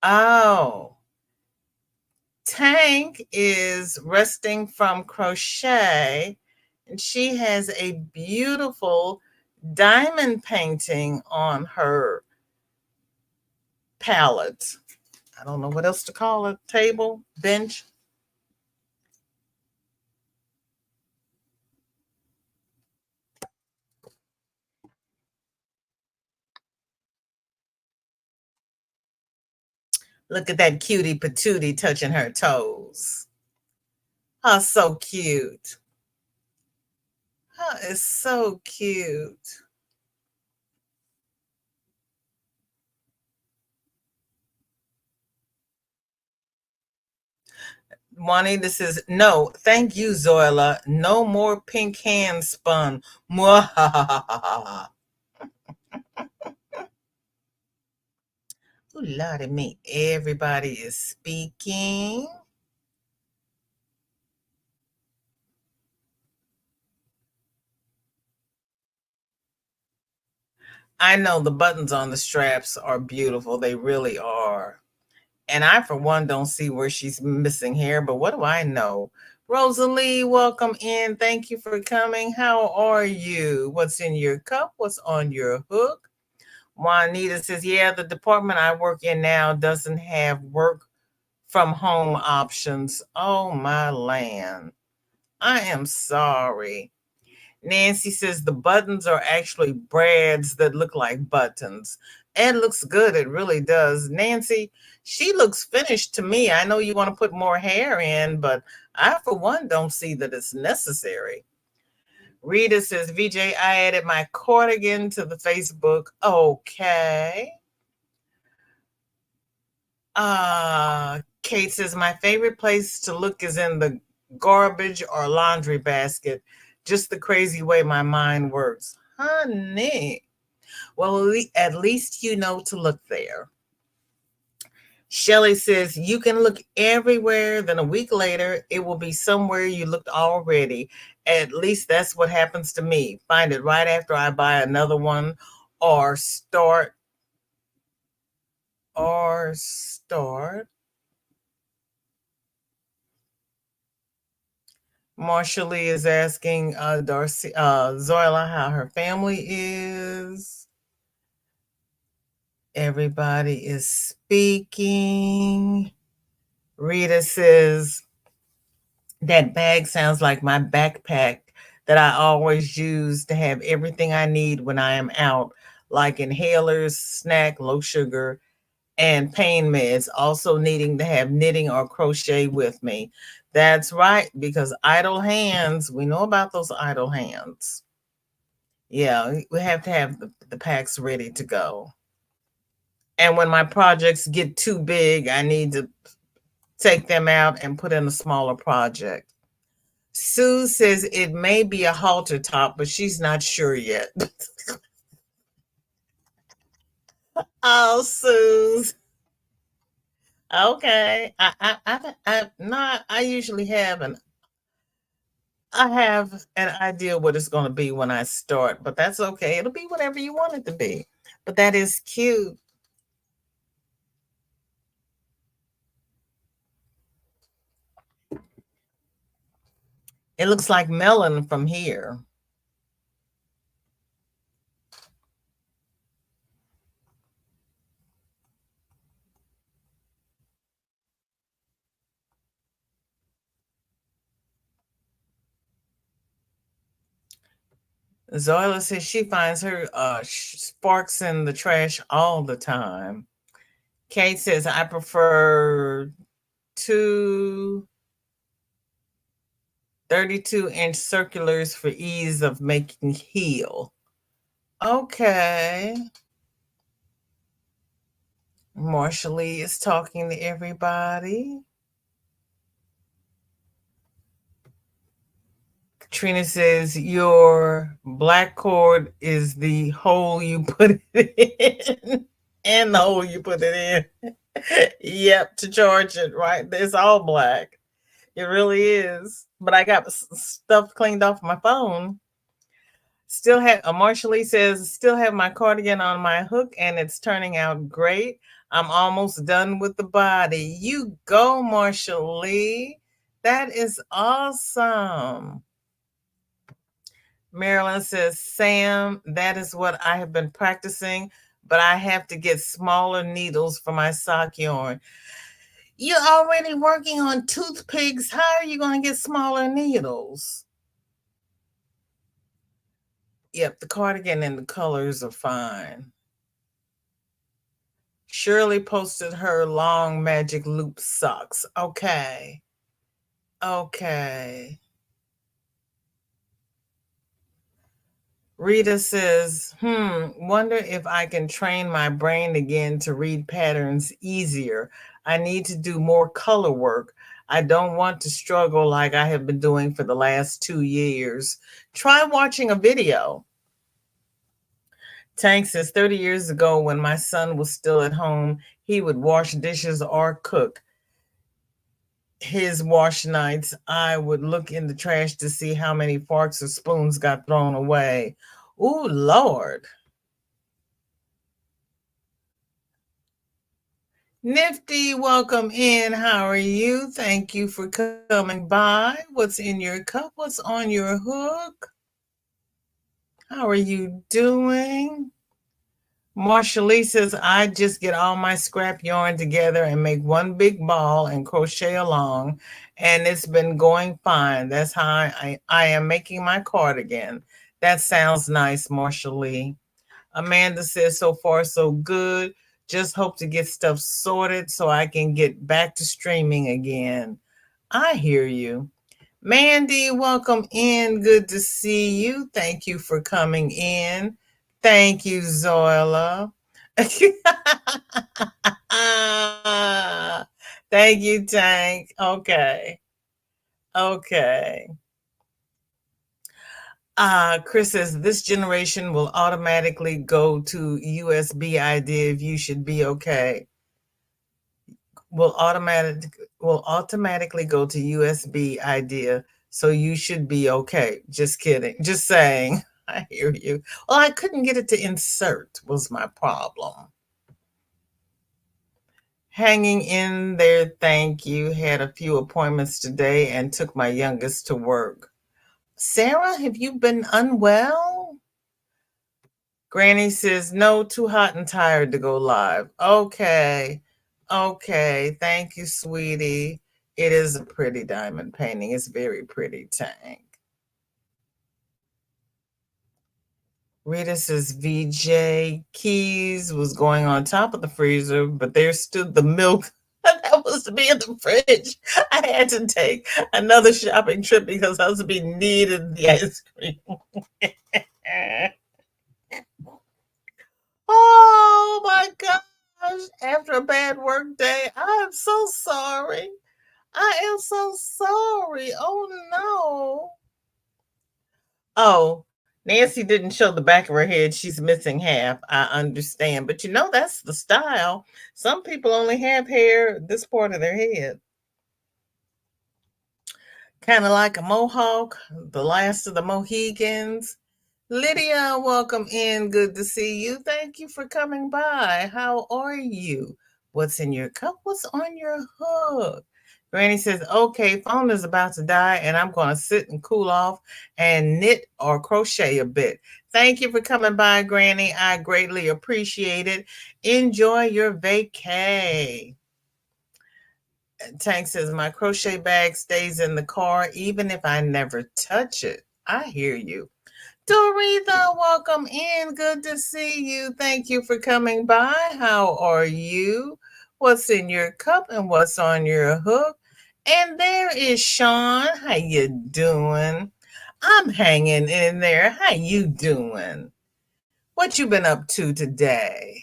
Oh. Tank is resting from crochet and she has a beautiful diamond painting on her palette. I don't know what else to call it. Table, bench. Look at that cutie patootie touching her toes. Oh, so cute. Oh, it's so cute. Juanita says, no, thank you, Zoila. No more pink hand spun. Mwahahaha. Ooh, Lordy me. Everybody is speaking. I know the buttons on the straps are beautiful. They really are. And I, for one, don't see where she's missing hair, but what do I know? Rosalie, welcome in. Thank you for coming. How are you? What's in your cup? What's on your hook? Juanita says, yeah, the department I work in now doesn't have work from home options. Oh, my land. I am sorry. Nancy says the buttons are actually brads that look like buttons. It looks good. It really does. Nancy, she looks finished to me. I know you want to put more hair in, but I, for one, don't see that it's necessary. Rita says, VJ, I added my cardigan to the Facebook. Okay. Kate says, my favorite place to look is in the garbage or laundry basket. Just the crazy way my mind works. Honey. Well, at least you know to look there. Shelly says, you can look everywhere, then a week later, it will be somewhere you looked already. At least that's what happens to me. Find it right after I buy another one or start. Marsha Lee is asking Darcy, Zoila how her family is. Everybody is speaking. Rita says, that bag sounds like my backpack that I always use to have everything I need when I am out, like inhalers, snack, low sugar, and pain meds, also needing to have knitting or crochet with me. That's right, because idle hands, we know about those idle hands. Yeah, we have to have the packs ready to go. And when my projects get too big, I need to take them out and put in a smaller project. Sue says it may be a halter top, but she's not sure yet. Oh, Suze. Okay. I usually I have an idea what it's going to be when I start, but that's okay. It'll be whatever you want it to be. But that is cute. It looks like melon from here. Zoila says she finds her sparks in the trash all the time. Kate says, I prefer two 32-inch circulars for ease of making heel. Okay. Marsha Lee is talking to everybody. Katrina says, your black cord is the hole you put it in and the hole you put it in. Yep, to charge it, right? It's all black. It really is. But I got stuff cleaned off my phone. Still have Marsha Lee says, still have my cardigan on my hook and it's turning out great. I'm almost done with the body. You go, Marsha Lee. That is awesome. Marilyn says, Sam, that is what I have been practicing, but I have to get smaller needles for my sock yarn. You're already working on toothpicks. How are you going to get smaller needles? Yep, the cardigan and the colors are fine. Shirley posted her long magic loop socks. Okay. Okay. Rita says, wonder if I can train my brain again to read patterns easier. I need to do more color work. I don't want to struggle like I have been doing for the last 2 years. Try watching a video. Tank says 30 years ago, when my son was still at home, he would wash dishes or cook. His wash nights, I would look in the trash to see how many forks or spoons got thrown away. Ooh, Lord. Nifty, welcome in. How are you? Thank you for coming by. What's in your cup? What's on your hook? How are you doing? Marsha Lee says, I just get all my scrap yarn together and make one big ball and crochet along, and it's been going fine. That's how I am making my cardigan. That sounds nice, Marsha Lee. Amanda says, so far so good. Just hope to get stuff sorted so I can get back to streaming again. I hear you. Mandy, welcome in. Good to see you. Thank you for coming in. Thank you, Zoila. Thank you, Tank. Okay. Okay. Chris says this generation will automatically go to USB idea if you should be okay. Will automatically go to USB idea, so you should be okay. Just kidding. Just saying. I hear you. Well, I couldn't get it to insert was my problem. Hanging in there, thank you. Had a few appointments today and took my youngest to work. Sarah, have you been unwell? Granny says, no, too hot and tired to go live. Okay. Okay. Thank you, sweetie. It is a pretty diamond painting. It's very pretty, Tank. Rita says, VJ Keys was going on top of the freezer, but there stood the milk that was to be in the fridge. I had to take another shopping trip because husband needed the ice cream. Oh my gosh. After a bad work day, I am so sorry. I am so sorry. Oh no. Oh, Nancy didn't show the back of her head. She's missing half. I understand. But that's the style. Some people only have hair this part of their head. Kind of like a mohawk, the last of the Mohegans. Lydia, welcome in. Good to see you. Thank you for coming by. How are you? What's in your cup? What's on your hook? Granny says, okay, phone is about to die, and I'm going to sit and cool off and knit or crochet a bit. Thank you for coming by, Granny. I greatly appreciate it. Enjoy your vacay. Tank says, my crochet bag stays in the car even if I never touch it. I hear you. Doretha, welcome in. Good to see you. Thank you for coming by. How are you? What's in your cup and what's on your hook? And there is Sean. How you doing? I'm hanging in there. How you doing? What you been up to today?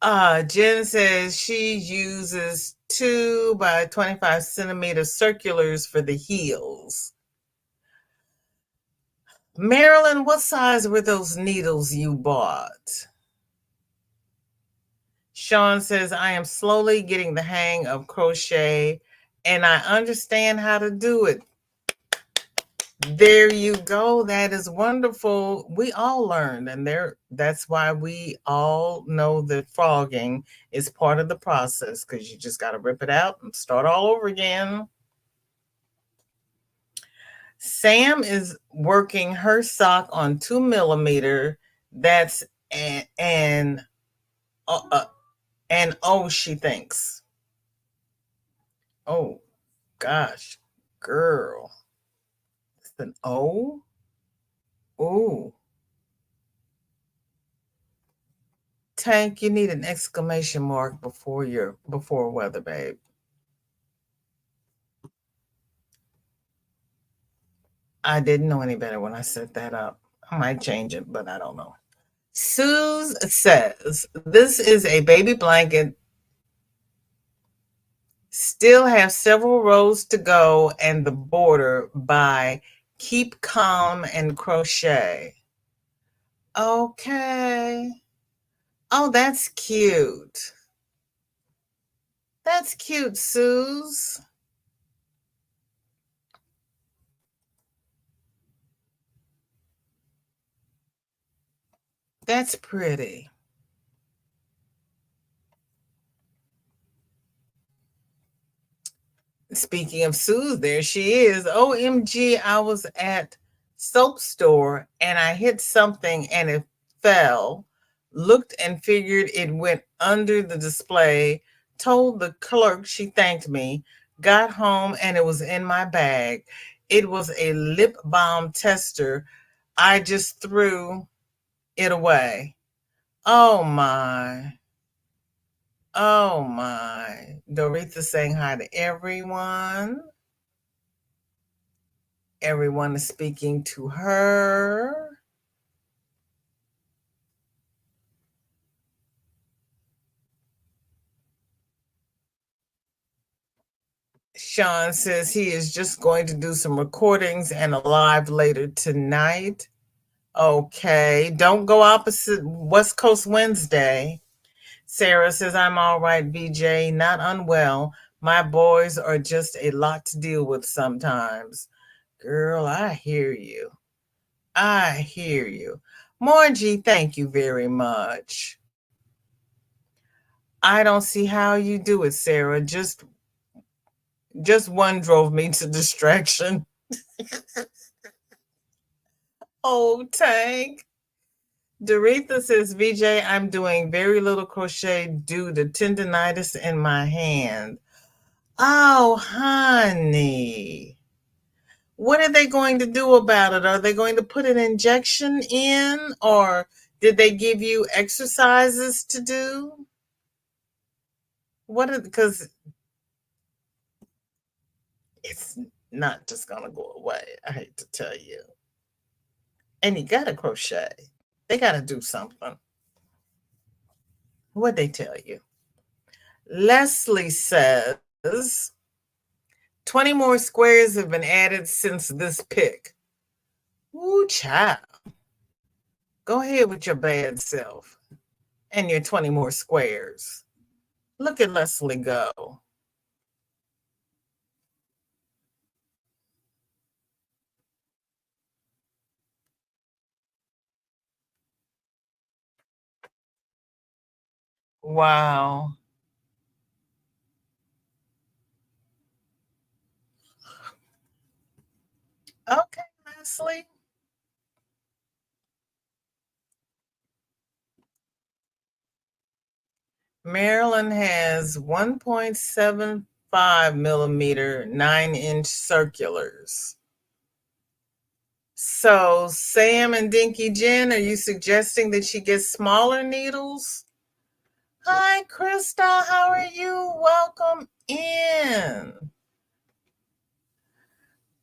Jen says she uses 2 by 25 centimeter circulars for the heels. Marilyn, what size were those needles you bought? Sean says, I am slowly getting the hang of crochet and I understand how to do it. There you go. That is wonderful. We all learned, and that's why we all know that frogging is part of the process, because you just got to rip it out and start all over again. Sam is working her sock on 2 millimeter. That's uh, uh, an O, she thinks. Oh gosh, girl, it's an O. Ooh, Tank, you need an exclamation mark before your before weather, babe. I didn't know any better when I set that up. I might change it, but I don't know. Suze says this is a baby blanket. Still have several rows to go, and the border by Keep Calm and Crochet. Okay. Oh, that's cute. That's cute, Suze. That's pretty. Speaking of Suze, there she is. OMG, I was at soap store and I hit something and it fell. Looked and figured it went under the display. Told the clerk she thanked me. Got home and it was in my bag. It was a lip balm tester. I just threw it away. Oh my. Oh my. Doretha saying hi to everyone. Everyone is speaking to her. Sean says he is just going to do some recordings and a live later tonight. Okay. Don't go opposite West Coast Wednesday. Sarah says, I'm all right, VJ, not unwell. My boys are just a lot to deal with sometimes. Girl, I hear you. I hear you. Margie, thank you very much. I don't see how you do it, Sarah. Just one drove me to distraction. Oh, Tank. Doretha says, VJ, I'm doing very little crochet due to tendonitis in my hand. Oh, honey. What are they going to do about it? Are they going to put an injection in, or did they give you exercises to do? Because it's not just going to go away. I hate to tell you. And you got to crochet. They got to do something. What'd they tell you? Leslie says 20 more squares have been added since this pick. Ooh, child. Go ahead with your bad self and your 20 more squares. Look at Leslie go. Wow. Okay, Leslie. Maryland has 1.75 millimeter 9-inch circulars. So, Sam and Dinky Jen, are you suggesting that she gets smaller needles? Hi, Krista. How are you? Welcome in.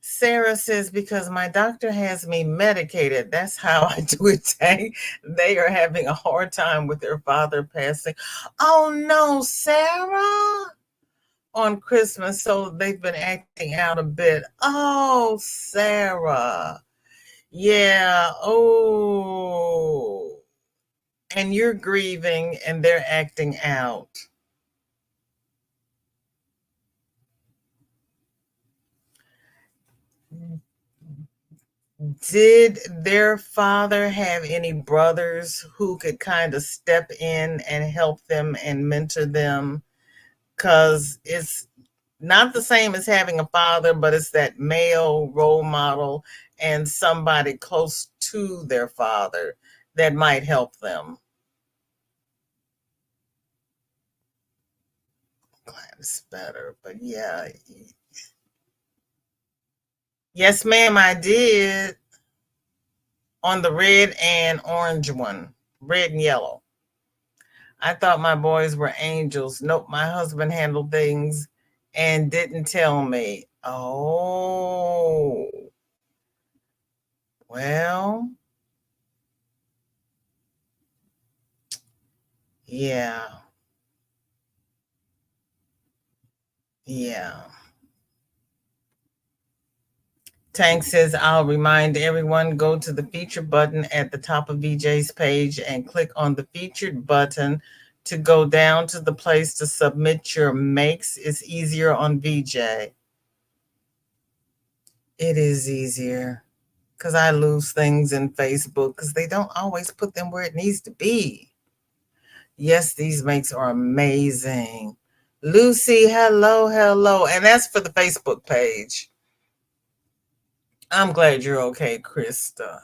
Sarah says, because my doctor has me medicated. That's how I do it. They are having a hard time with their father passing. Oh, no, Sarah. On Christmas. So they've been acting out a bit. Oh, Sarah. Yeah. Oh. And you're grieving and they're acting out. Did their father have any brothers who could kind of step in and help them and mentor them? Because it's Not the same as having a father, but it's that male role model and somebody close to their father that might help them. Glad it's better, but yeah. Yes, ma'am, I did on the red and orange one, red and yellow. I thought my boys were angels. Nope, my husband handled things and didn't tell me. Oh, well, yeah, yeah. Tank says, I'll remind everyone go to the feature button at the top of VJ's page and click on the featured button to go down to the place to submit your makes. It's easier on VJ. It is easier because I lose things in Facebook because they don't always put them where it needs to be. Yes, these makes are amazing. Lucy, hello, hello. And that's for the Facebook page. I'm glad you're okay, Krista.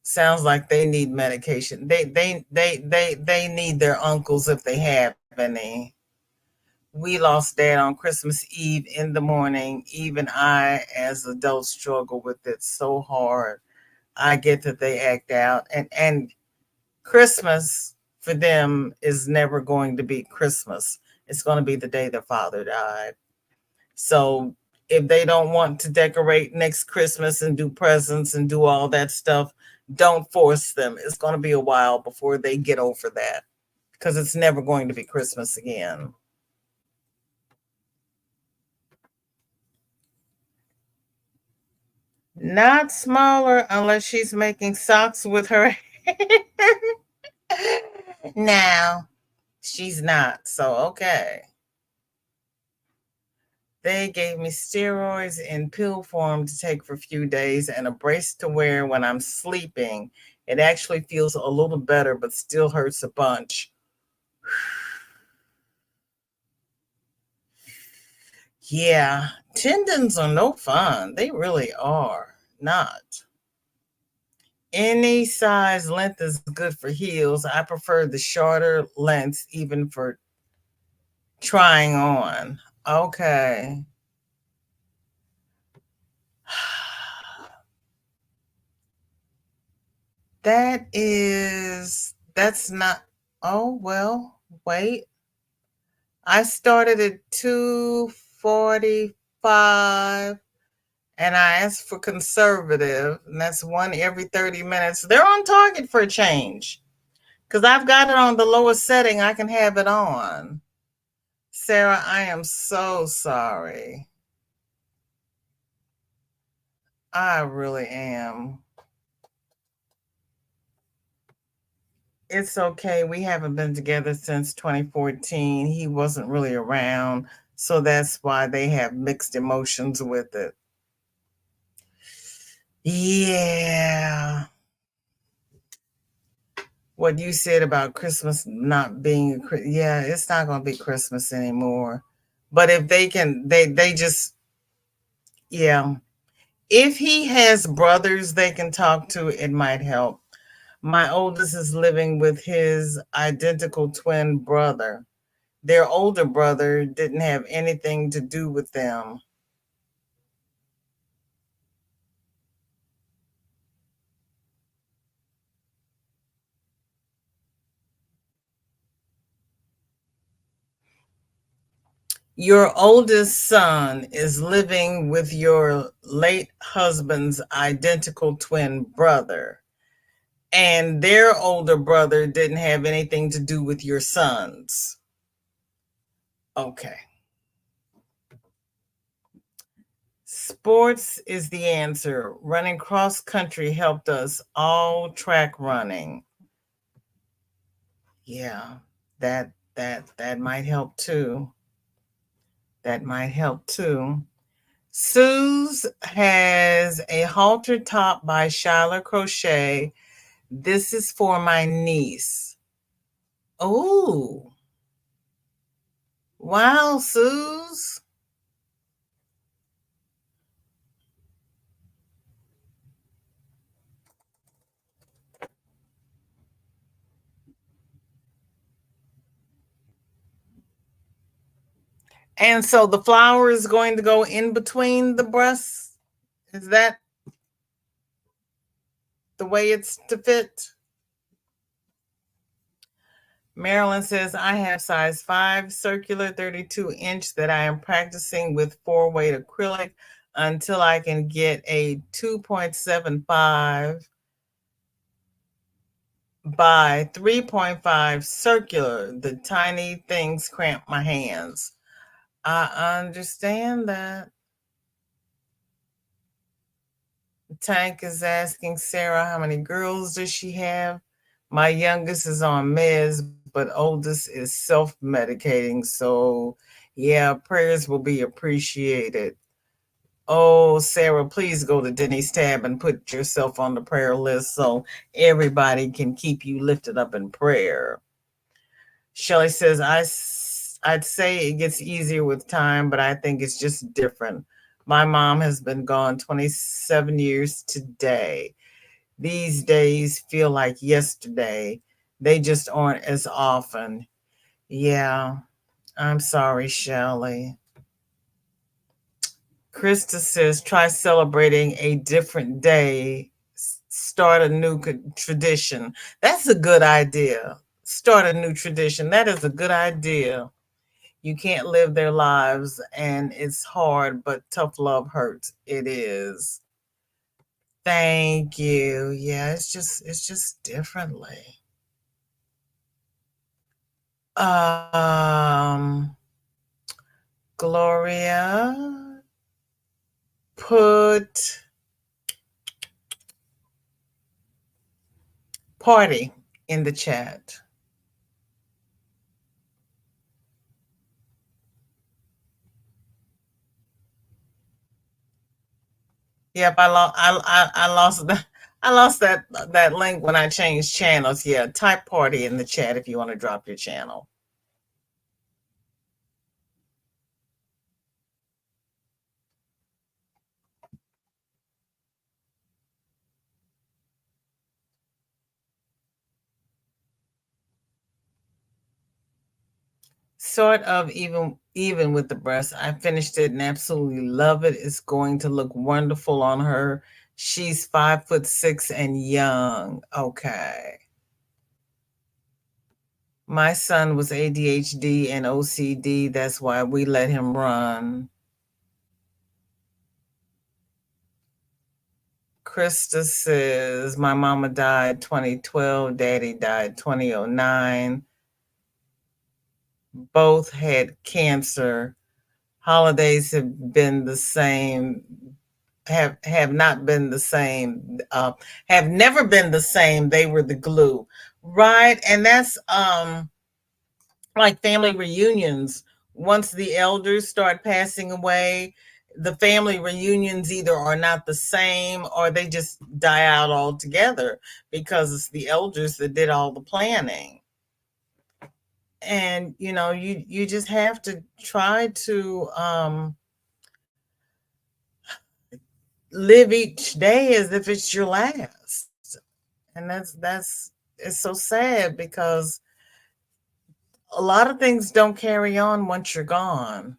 Sounds like they need medication. They need their uncles if they have any. We lost dad on Christmas Eve in the morning. Even I, as adults, struggle with it so hard. I get that they act out, and Christmas for them is never going to be Christmas. It's going to be the day their father died. So if they don't want to decorate next Christmas and do presents and do all that stuff, don't force them. It's going to be a while before they get over that because it's never going to be Christmas again. Not smaller unless she's making socks with her. No, she's not. So, okay. They gave me steroids in pill form to take for a few days and a brace to wear when I'm sleeping. It actually feels a little better, but still hurts a bunch. Yeah, tendons are no fun. They really are not. Any size length is good for heels. I prefer the shorter lengths, even for trying on. Okay. That's not, oh, well, wait. I started at 2:45 and I asked for conservative, and that's one every 30 minutes. They're on target for a change because I've got it on the lowest setting I can have it on. Sarah, I am so sorry. I really am. It's okay. We haven't been together since 2014. He wasn't really around. So that's why they have mixed emotions with it. Yeah. What you said about Christmas not being, yeah, it's not going to be Christmas anymore. But if they can, they just, yeah. If he has brothers they can talk to, it might help. My oldest is living with his identical twin brother. Their older brother didn't have anything to do with them. Your oldest son is living with your late husband's identical twin brother, and their older brother didn't have anything to do with your sons. Okay. Sports is the answer. Running cross country helped us all track running. Yeah, that might help too. That might help too. Sue's has a halter top by Shyla Crochet. This is for my niece. Oh, Wow, Suze. And so the flower is going to go in between the breasts. Is that the way it's to fit? Marilyn says, I have size 5 circular 32-inch that I am practicing with 4-weight acrylic until I can get a 2.75 by 3.5 circular. The tiny things cramp my hands. I understand that. Tank is asking Sarah, how many girls does she have? My youngest is on meds, but oldest is self-medicating. So, yeah, prayers will be appreciated. Oh, Sarah, please go to Denny's tab and put yourself on the prayer list so everybody can keep you lifted up in prayer. Shelley says, I'd say it gets easier with time, but I think it's just different. My mom has been gone 27 years today. These days feel like yesterday. They just aren't as often. Yeah, I'm sorry, Shelley. Krista says, try celebrating a different day. Start a new tradition. That's a good idea. Start a new tradition. That is a good idea. You can't live their lives and it's hard, but tough love hurts. It is. Thank you. Yeah, it's just differently. Um Gloria put party in the chat. Yep, I lost that. I lost that link when I changed channels. Yeah, type party in the chat if you want to drop your channel. Sort of even with the breast. I finished it and absolutely love it. It's going to look wonderful on her. She's 5'6" and young. Okay. My son was ADHD and OCD. That's why we let him run. Krista says, my mama died 2012, daddy died 2009. Both had cancer. Holidays have been the same, have not been the same, have never been the same. They were the glue. Right. And that's like family reunions. Once the elders start passing away, the family reunions either are not the same or they just die out altogether because it's the elders that did all the planning. And you just have to try to live each day as if it's your last. And that's it's so sad because a lot of things don't carry on once you're gone.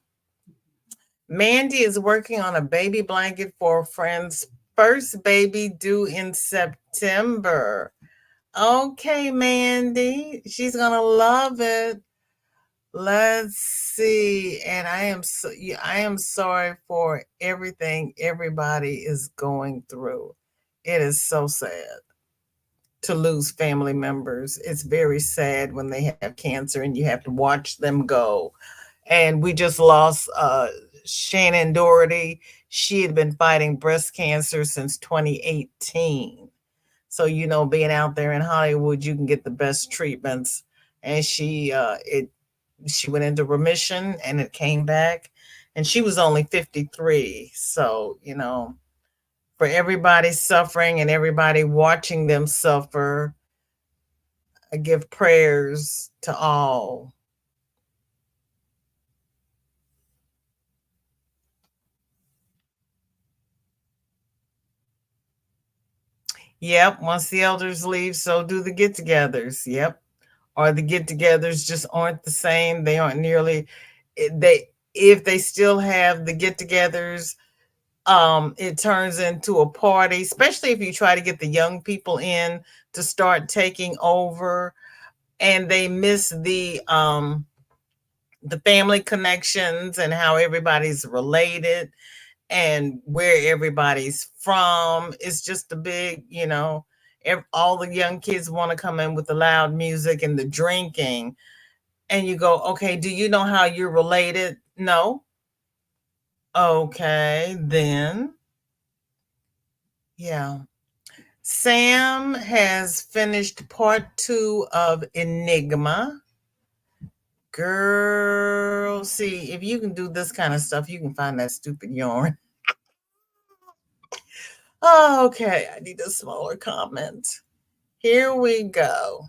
Mandy is working on a baby blanket for a friend's first baby due in September. Okay, Mandy, she's gonna love it. Let's see. And I am sorry for everything everybody is going through. It is so sad to lose family members. It's very sad when they have cancer and you have to watch them go. And we just lost Shannon Doherty. She had been fighting breast cancer since 2018. So, being out there in Hollywood, you can get the best treatments. And she went into remission and it came back. And she was only 53. So, for everybody suffering and everybody watching them suffer, I give prayers to all. Yep. Once the elders leave, so do the get togethers. Yep. Or the get togethers just aren't the same. They aren't nearly, they, if they still have the get togethers, it turns into a party, especially if you try to get the young people in to start taking over, and they miss the family connections and how everybody's related and where everybody's from. It's just a big, all the young kids want to come in with the loud music and the drinking. And you go, okay, do you know how you're related? No. Okay, then. Yeah. Sam has finished part 2 of Enigma. Girl, see, if you can do this kind of stuff, you can find that stupid yarn. Oh, okay, I need a smaller comment. Here we go.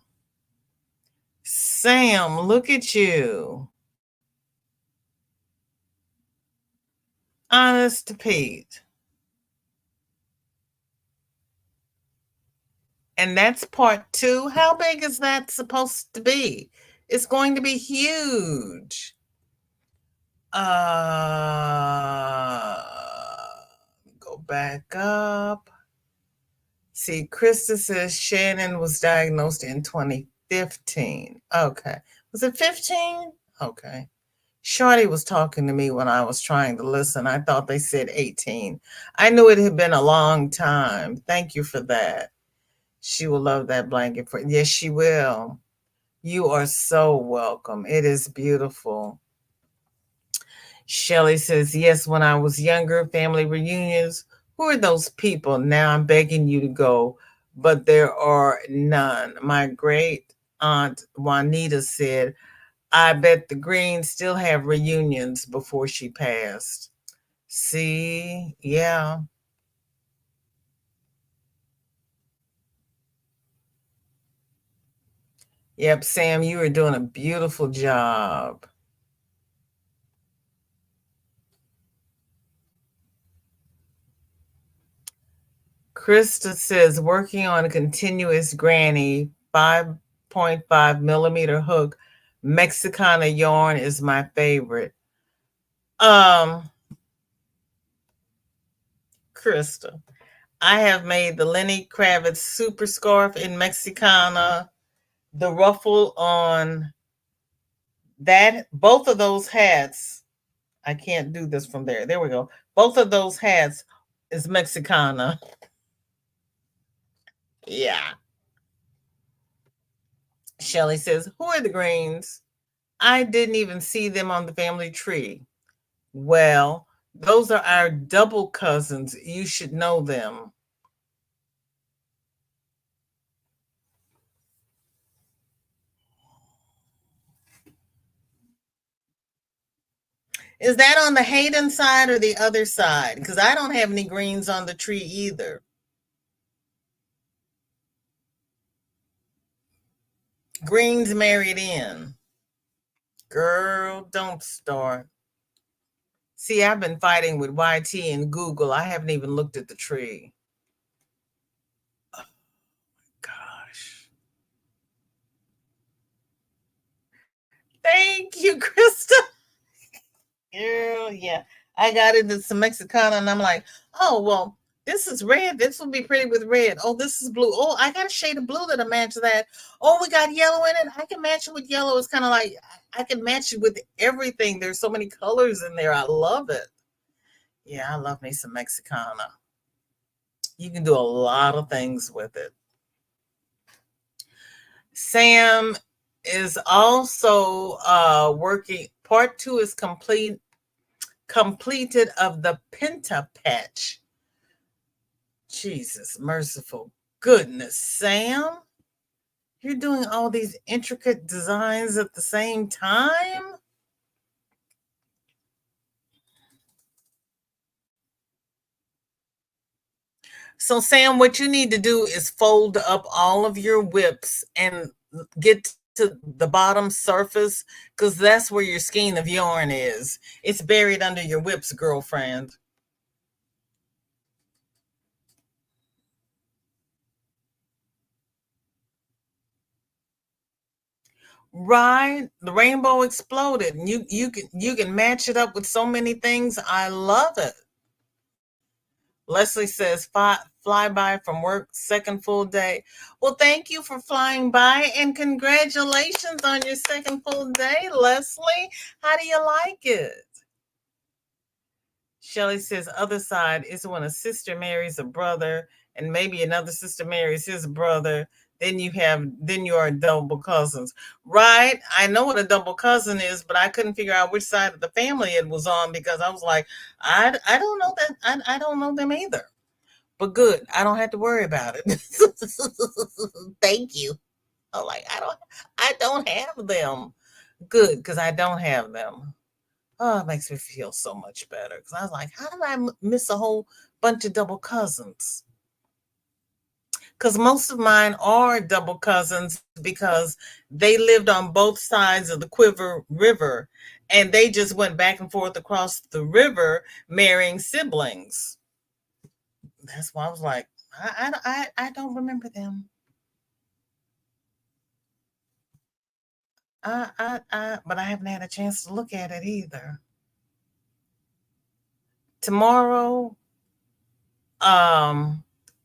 Sam, look at you. Honest to Pete. And that's part 2. How big is that supposed to be? It's going to be huge. Go back up. See, Krista says Shannon was diagnosed in 2015. Okay. Was it 15? Okay. Shorty was talking to me when I was trying to listen. I thought they said 18. I knew it had been a long time. Thank you for that. She will love that blanket. Yes, she will. You are so welcome. It is beautiful. Shelly says, yes, when I was younger, family reunions. Who are those people? Now I'm begging you to go, but there are none. My great aunt Juanita said, I bet the Greens still have reunions before she passed. See, yeah. Yep, Sam, you are doing a beautiful job. Krista says, working on a continuous granny 5.5 millimeter hook. Mexicana yarn is my favorite. Krista, I have made the Lenny Kravitz super scarf in Mexicana. The ruffle on that, both of those hats, I can't do this from there. There we go. Both of those hats is Mexicana. Yeah. Shelly says, who are the Greens? I didn't even see them on the family tree. Well, those are our double cousins. You should know them. Is that on the Hayden side or the other side? Because I don't have any greens on the tree either. Greens married in. Girl, don't start. See, I've been fighting with YT and Google. I haven't even looked at the tree. Oh, gosh. Thank you, Krista. Girl, yeah. I got into some Mexicana and I'm like, oh, well, this is red. This will be pretty with red. Oh, this is blue. Oh, I got a shade of blue that'll match that. Oh, we got yellow in it. I can match it with yellow. It's kind of like I can match it with everything. There's so many colors in there. I love it. Yeah, I love me some Mexicana. You can do a lot of things with it. Sam is also working. Part 2 is completed of the Penta patch. Jesus, merciful goodness, Sam. You're doing all these intricate designs at the same time? So, Sam, what you need to do is fold up all of your WIPs and get to the bottom surface because that's where your skein of yarn is. It's buried under your WIPs, girlfriend. Right, the rainbow exploded, and you can match it up with so many things. I love it. Leslie says, fly by from work, second full day. Well, thank you for flying by, and congratulations on your second full day, Leslie. How do you like it? Shelly says, other side is when a sister marries a brother, and maybe another sister marries his brother. Then you are double cousins. Right. I know what a double cousin is, but I couldn't figure out which side of the family it was on because I was like, I don't know that. I don't know them either. But good. I don't have to worry about it. Thank you. I'm like, I don't have them. Good, because I don't have them. Oh, it makes me feel so much better. Because I was like, how did I miss a whole bunch of double cousins? Because most of mine are double cousins because they lived on both sides of the Quiver River and they just went back and forth across the river marrying siblings. That's why I was like, I don't remember them. But I haven't had a chance to look at it either. Tomorrow, um,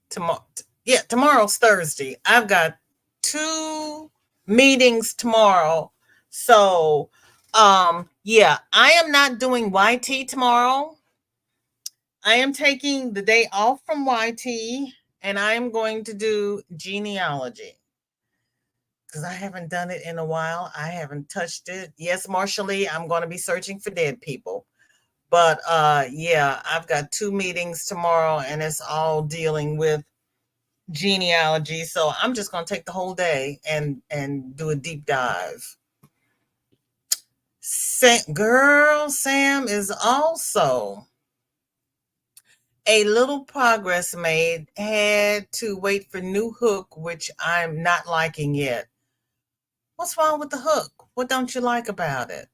tomorrow, yeah, tomorrow's Thursday. I've got 2 meetings tomorrow. So, yeah, I am not doing YT tomorrow. I am taking the day off from YT and I am going to do genealogy because I haven't done it in a while. I haven't touched it. Yes, Marshall Lee, I'm going to be searching for dead people. But yeah, I've got 2 meetings tomorrow and it's all dealing with genealogy. So I'm just going to take the whole day and do a deep dive. Girl, Sam is also a little progress made. Had to wait for new hook, which I'm not liking yet. What's wrong with the hook? What don't you like about it?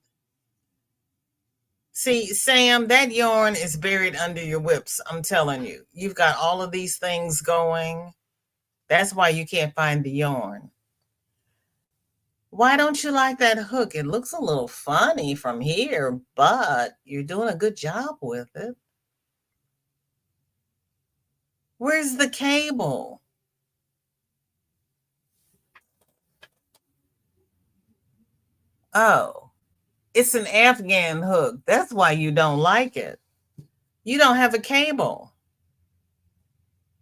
See, Sam, that yarn is buried under your whips. I'm telling you. You've got all of these things going. That's why you can't find the yarn. Why don't you like that hook? It looks a little funny from here, but you're doing a good job with it. Where's the cable? Oh, it's an Afghan hook. That's why you don't like it. You don't have a cable.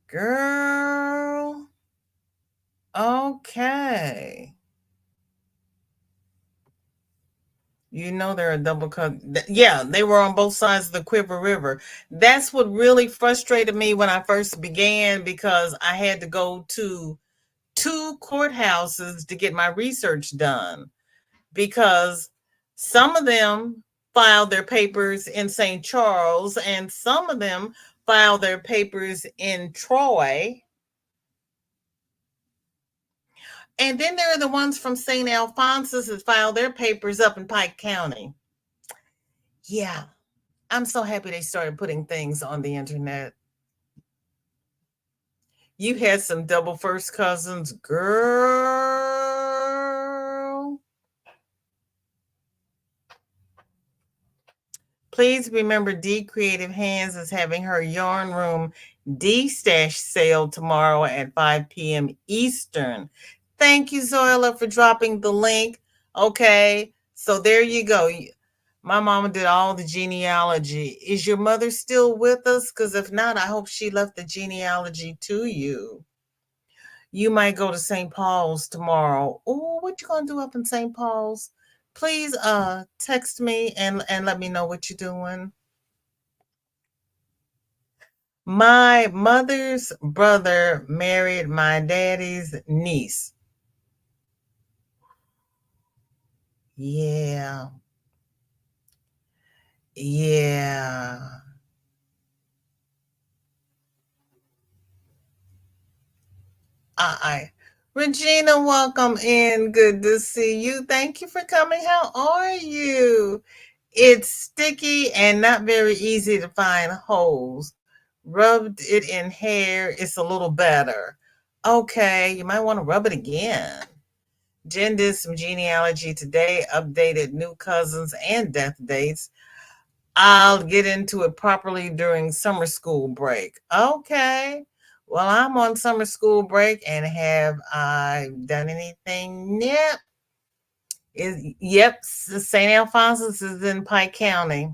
Girl. Okay. You know they're a double cut. Yeah, they were on both sides of the Quiver River. That's what really frustrated me when I first began because I had to go to 2 courthouses to get my research done because some of them filed their papers in St. Charles and some of them filed their papers in Troy. And then there are the ones from St. Alphonsus that filed their papers up in Pike County. Yeah, I'm so happy they started putting things on the internet. You had some double first cousins, girl. Please remember D Creative Hands is having her yarn room D stash sale tomorrow at 5 p.m. Eastern. Thank you, Zoila, for dropping the link. Okay, so there you go. My mama did all the genealogy. Is your mother still with us? Because if not, I hope she left the genealogy to you. You might go to St. Paul's tomorrow. Oh, what you gonna do up in St. Paul's? Please text me and let me know what you're doing. My mother's brother married my daddy's niece. Yeah. Yeah. I Regina, welcome in. Good to see you. Thank you for coming. How are you? It's sticky and not very easy to find holes. Rubbed it in hair, it's a little better. Okay, you might want to rub it again. Jen did some genealogy today, updated new cousins and death dates. I'll get into it properly during summer school break. Okay. Well, I'm on summer school break, and have I done anything? Yep. Yep. St. Alphonsus is in Pike County.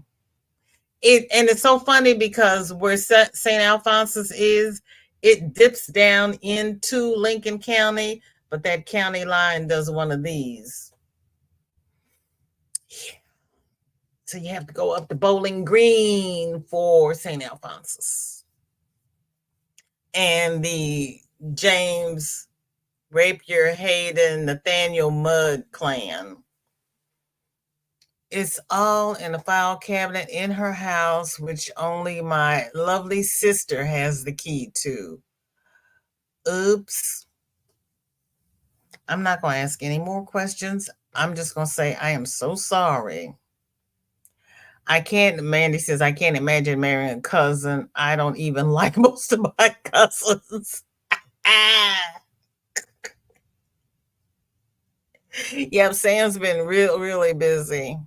And it's so funny because where St. Alphonsus is, it dips down into Lincoln County, but that county line does one of these. So you have to go up to Bowling Green for St. Alphonsus. And the James Rapier Hayden Nathaniel Mudd clan. It's all in a file cabinet in her house, which only my lovely sister has the key to. Oops. I'm not going to ask any more questions. I'm just going to say I am so sorry. I can't, Mandy says, I can't imagine marrying a cousin. I don't even like most of my cousins. Yep, Sam's been really busy.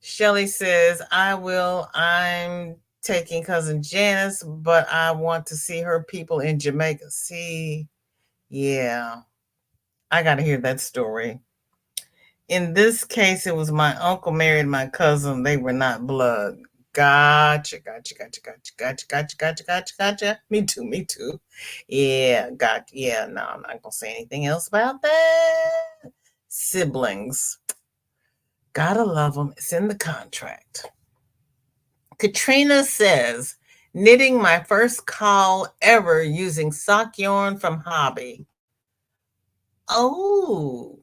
Shelly says, I'm taking cousin Janice, but I want to see her people in Jamaica. See, yeah, I got to hear that story. In this case, it was my uncle married my cousin. They were not blood. Gotcha. Me too. Yeah, yeah, no, I'm not gonna say anything else about that. Siblings. Gotta love them. It's in the contract. Katrina says, knitting my first caul ever using sock yarn from Hobby. Oh,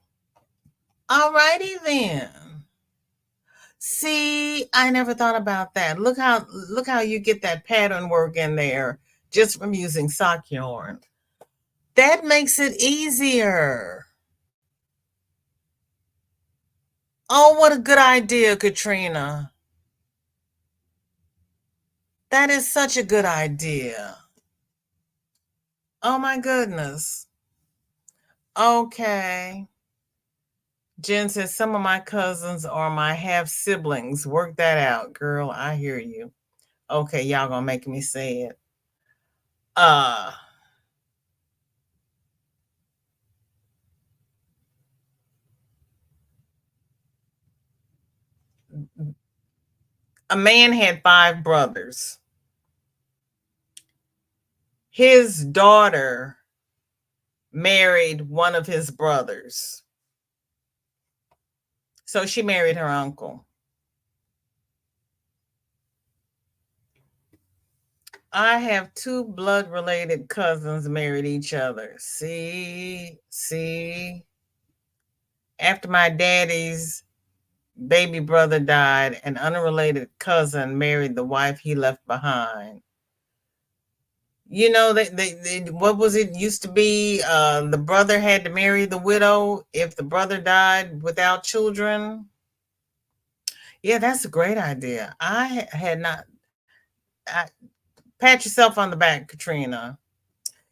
all righty then. See, I never thought about that. Look how you get that pattern work in there just from using sock yarn. That makes it easier. Oh, what a good idea, Katrina. That is such a good idea. Oh my goodness. Okay. Jen says, some of my cousins are my half siblings. Work that out, girl. I hear you. Okay, y'all gonna make me say it. Uh a man had 5 brothers. His daughter married one of his brothers. So she married her uncle. I have 2 blood related cousins married each other. See. After my daddy's baby brother died, an unrelated cousin married the wife he left behind. You know, they what was it used to be? The brother had to marry the widow if the brother died without children. Yeah, that's a great idea. I had not. Pat yourself on the back, Katrina.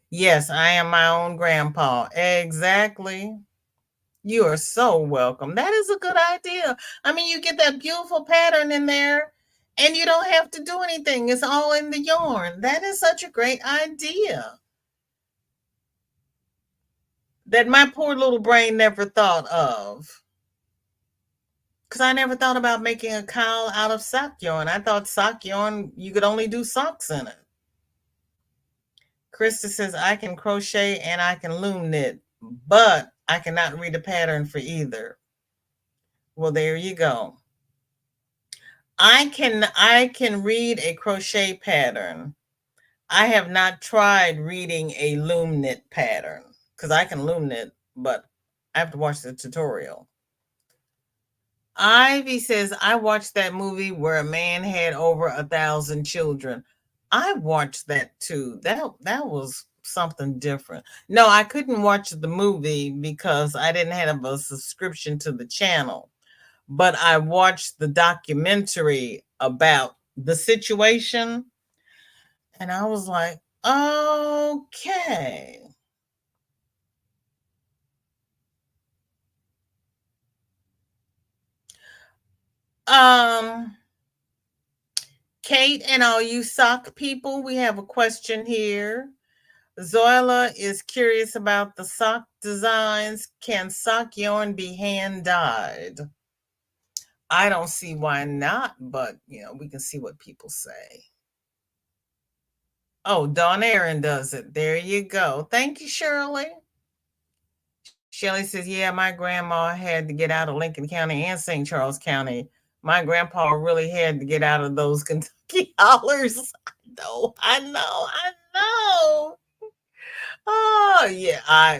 Yes, I am my own grandpa. Exactly. You are so welcome. That is a good idea. I mean, you get that beautiful pattern in there and you don't have to do anything. It's all in the yarn. That is such a great idea that my poor little brain never thought of. Because I never thought about making a cowl out of sock yarn. I thought sock yarn, you could only do socks in it. Krista says, I can crochet and I can loom knit, but I cannot read a pattern for either. Well, there you go. I can read a crochet pattern. I have not tried reading a loom knit pattern because I can loom knit, but I have to watch the tutorial. Ivy says, I watched that movie where a man had over 1,000 children. I watched that too. That was something different. No, I couldn't watch the movie because I didn't have a subscription to the channel. But I watched the documentary about the situation and I was like, okay. Kate and all you sock people, we have a question here. Zoila is curious about the sock designs. Can sock yarn be hand dyed? I don't see why not, but we can see what people say. Oh, Dawn Aaron does it. There you go. Thank you, Shirley. Shelley says, yeah, my grandma had to get out of Lincoln County and St. Charles County. My grandpa really had to get out of those Kentucky hollers. I know. Oh, yeah,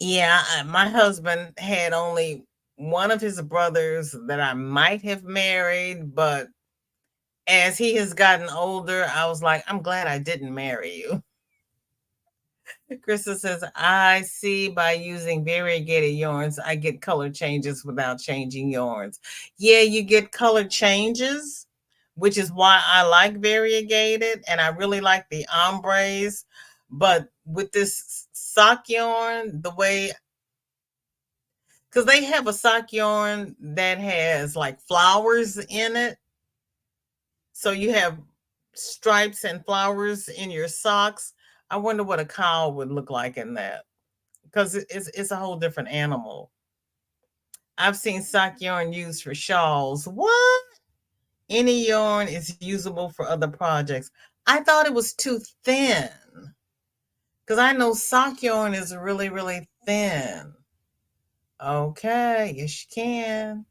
yeah, my husband had only one of his brothers that I might have married, but as he has gotten older, I was like, I'm glad I didn't marry you. Krista says, I see by using variegated yarns, I get color changes without changing yarns. Yeah, you get color changes, which is why I like variegated, and I really like the ombres. But with this sock yarn, the way, because they have a sock yarn that has like flowers in it. So you have stripes and flowers in your socks. I wonder what a cow would look like in that, because it's a whole different animal. I've seen sock yarn used for shawls. What? Any yarn is usable for other projects. I thought it was too thin, because I know sock yarn is really, really thin. Okay, yes, you can.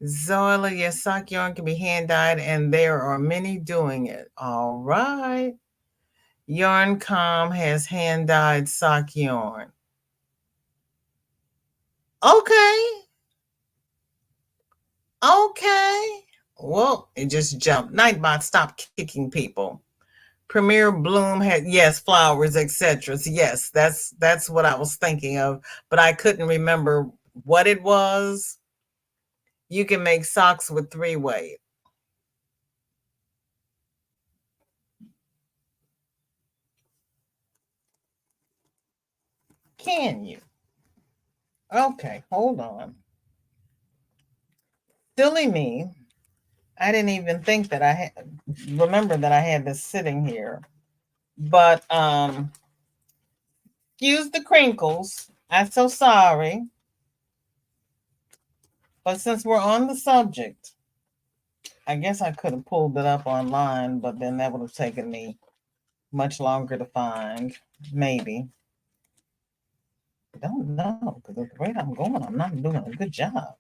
Zoila, yes, sock yarn can be hand dyed, and there are many doing it. All right. Yarn.com has hand dyed sock yarn. Okay. Okay. Well, it just jumped. Nightbot, stop kicking people. Premier Bloom had, yes, flowers, etc. Yes, that's what I was thinking of, but I couldn't remember what it was. You can make socks with 3-way. Can you? Okay, hold on. Silly me. I didn't even think that remember that I had this sitting here. But excuse the crinkles. I'm so sorry. But since we're on the subject, I guess I could have pulled it up online, but then that would have taken me much longer to find. Maybe. I don't know, because at the rate I'm going, I'm not doing a good job.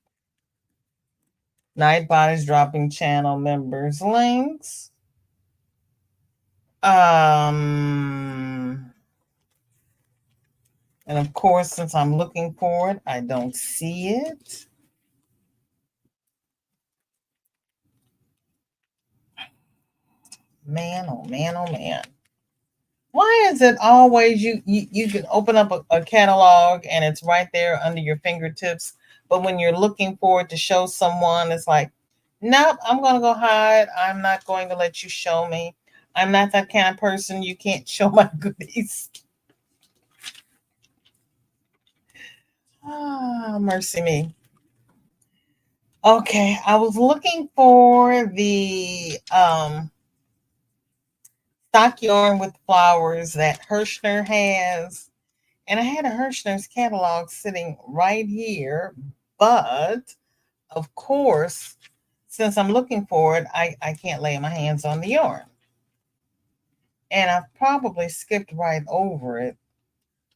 Nightbot is dropping channel members links. And of course, since I'm looking for it, I don't see it. Man, oh man, oh man. Why is it always you can open up a catalog and it's right there under your fingertips, but when you're looking for it to show someone, it's like, nope, I'm going to go hide. I'm not going to let you show me. I'm not that kind of person. You can't show my goodies. Ah, mercy me. Okay, I was looking for the stock yarn with flowers that Hirschner has. And I had a Hirschner's catalog sitting right here. But, of course, since I'm looking for it, I can't lay my hands on the yarn. And I've probably skipped right over it.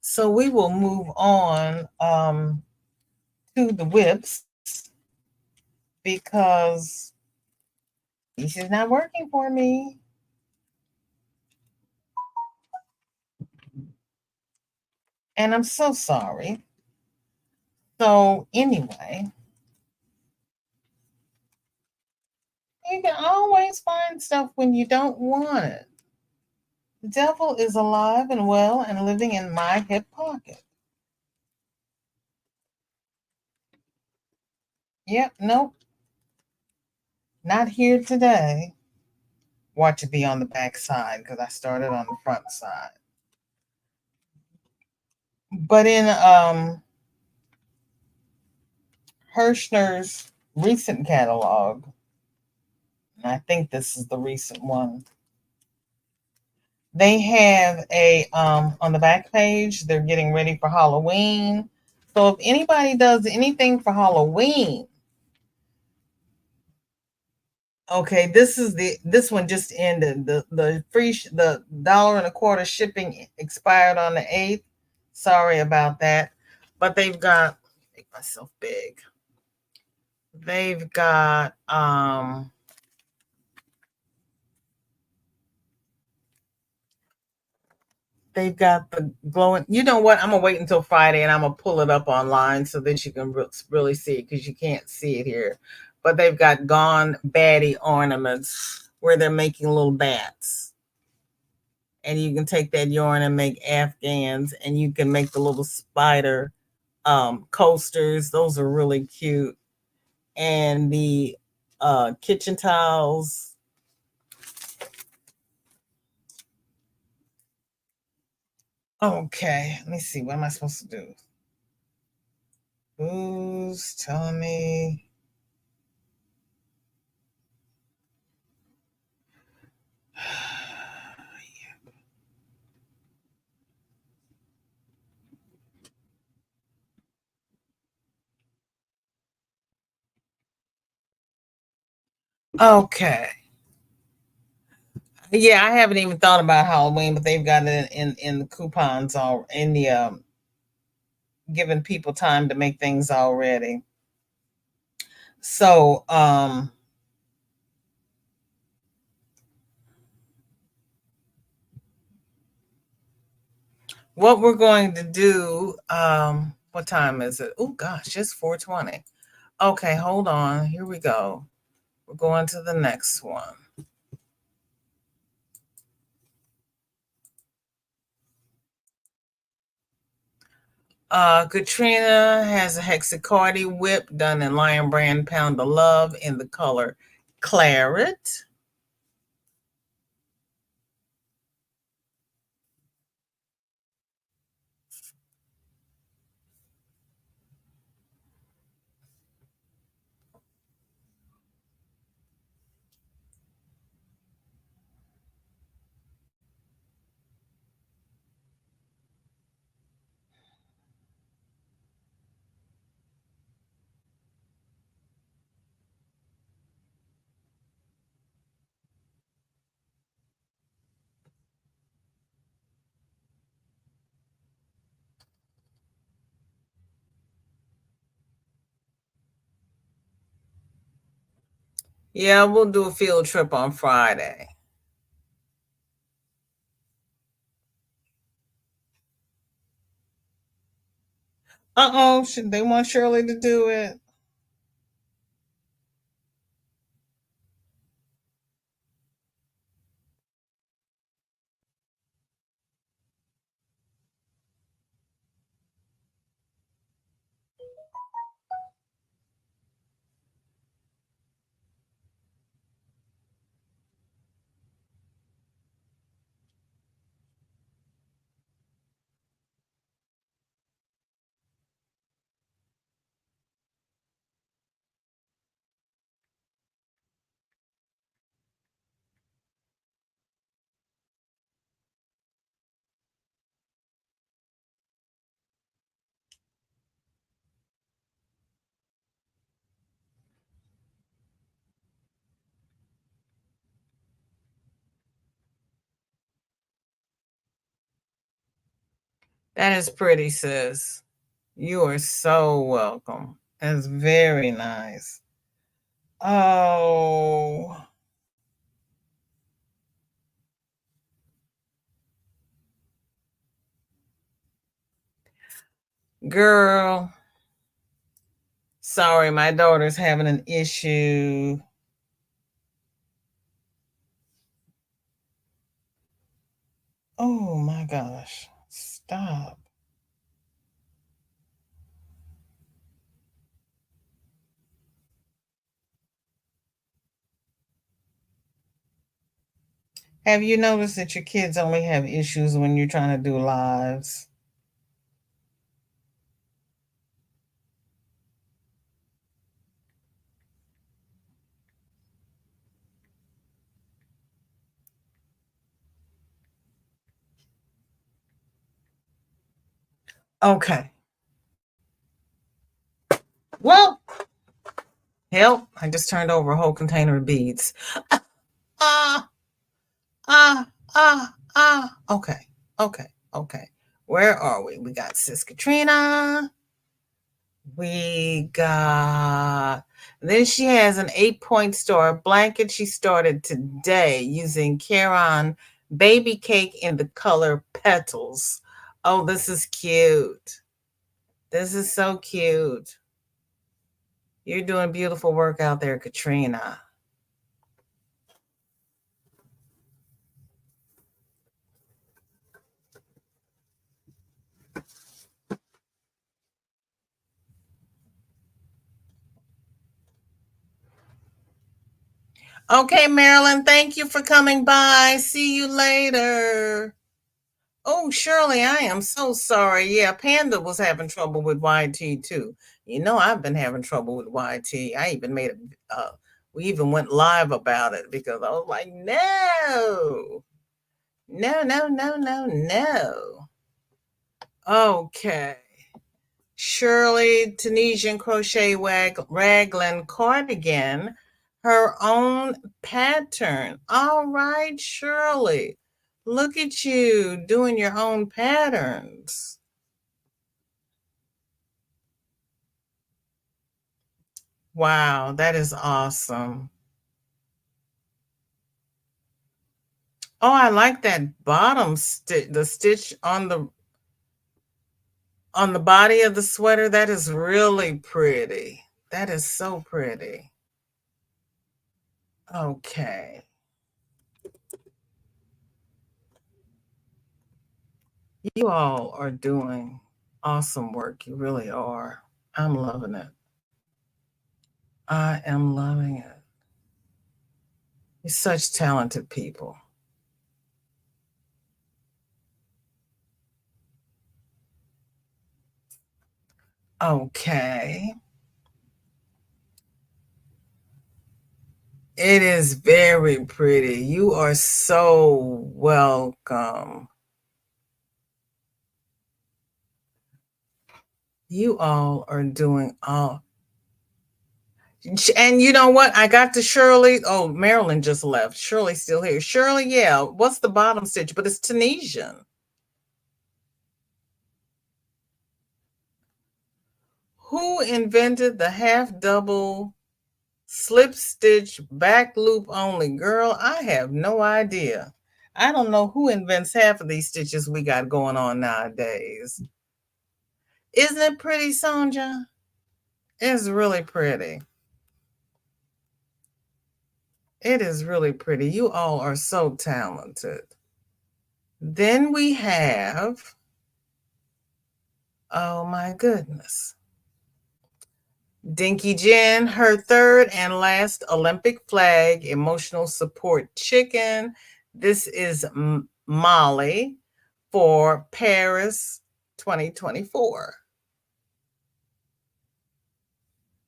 So we will move on to the WIPs, because this is not working for me. And I'm so sorry. So anyway, you can always find stuff when you don't want it. The devil is alive and well and living in my hip pocket. Yep, nope. Not here today. Watch it be on the back side, because I started on the front side. But in Hirschner's recent catalog. I think this is the recent one. They have a on the back page, they're getting ready for Halloween. So if anybody does anything for Halloween, okay, this one just ended. The free the $1.25 shipping expired on the 8th. Sorry about that. But they've got, make myself big. They've got they've got the glowing. You know what? I'm gonna wait until Friday and I'm gonna pull it up online so that you can really see it, because you can't see it here. But they've got gone baddie ornaments where they're making little bats, and you can take that yarn and make afghans, and you can make the little spider coasters. Those are really cute. And the kitchen towels. Okay, let me see. What am I supposed to do? Who's telling me? Okay. Yeah, I haven't even thought about Halloween, but they've got it in the coupons, all in the giving people time to make things already. So what we're going to do, what time is it? Oh gosh, it's 4:20. Okay, hold on. Here we go. We're going to the next one. Katrina has a hexacardi whip done in Lion Brand Pound of Love in the color Claret. Yeah, we'll do a field trip on Friday. Uh-oh, should they want Shirley to do it? That is pretty, sis. You are so welcome. That's very nice. Oh, girl. Sorry, my daughter's having an issue. Oh my gosh. Stop. Have you noticed that your kids only have issues when you're trying to do lives? Okay. Well, help. I just turned over a whole container of beads. Ah, Okay. Okay. Okay. Where are we? We got Sis Katrina. We got, then she has an 8-point star blanket she started today using Caron baby cake in the color petals. Oh, this is cute. This is so cute. You're doing beautiful work out there, Katrina. Okay, Marilyn, thank you for coming by. See you later. Oh, Shirley, I am so sorry. Yeah, Panda was having trouble with YT too. You know, I've been having trouble with YT. I even made we even went live about it because I was like, no, no, no, no, no, no. Okay. Shirley, Tunisian crochet raglan cardigan, her own pattern. All right, Shirley. Look at you doing your own patterns. Wow, that is awesome. Oh, I like that bottom stitch, the stitch on the body of the sweater. That is really pretty. That is so pretty. Okay. You all are doing awesome work. You really are. I'm loving it. I am loving it. You're such talented people. Okay. It is very pretty. You are so welcome. You all are doing all. And you know what? I got to Shirley. Oh, Marilyn just left. Shirley's still here. Shirley, yeah. What's the bottom stitch? But it's Tunisian. Who invented the half double slip stitch back loop only? Girl, I have no idea. I don't know who invents half of these stitches we got going on nowadays. Isn't it pretty, Sonja? It's really pretty. It is really pretty. You all are so talented. Then we have, oh my goodness, Dinky Jen, her third and last Olympic flag, emotional support chicken. This is Molly for Paris 2024.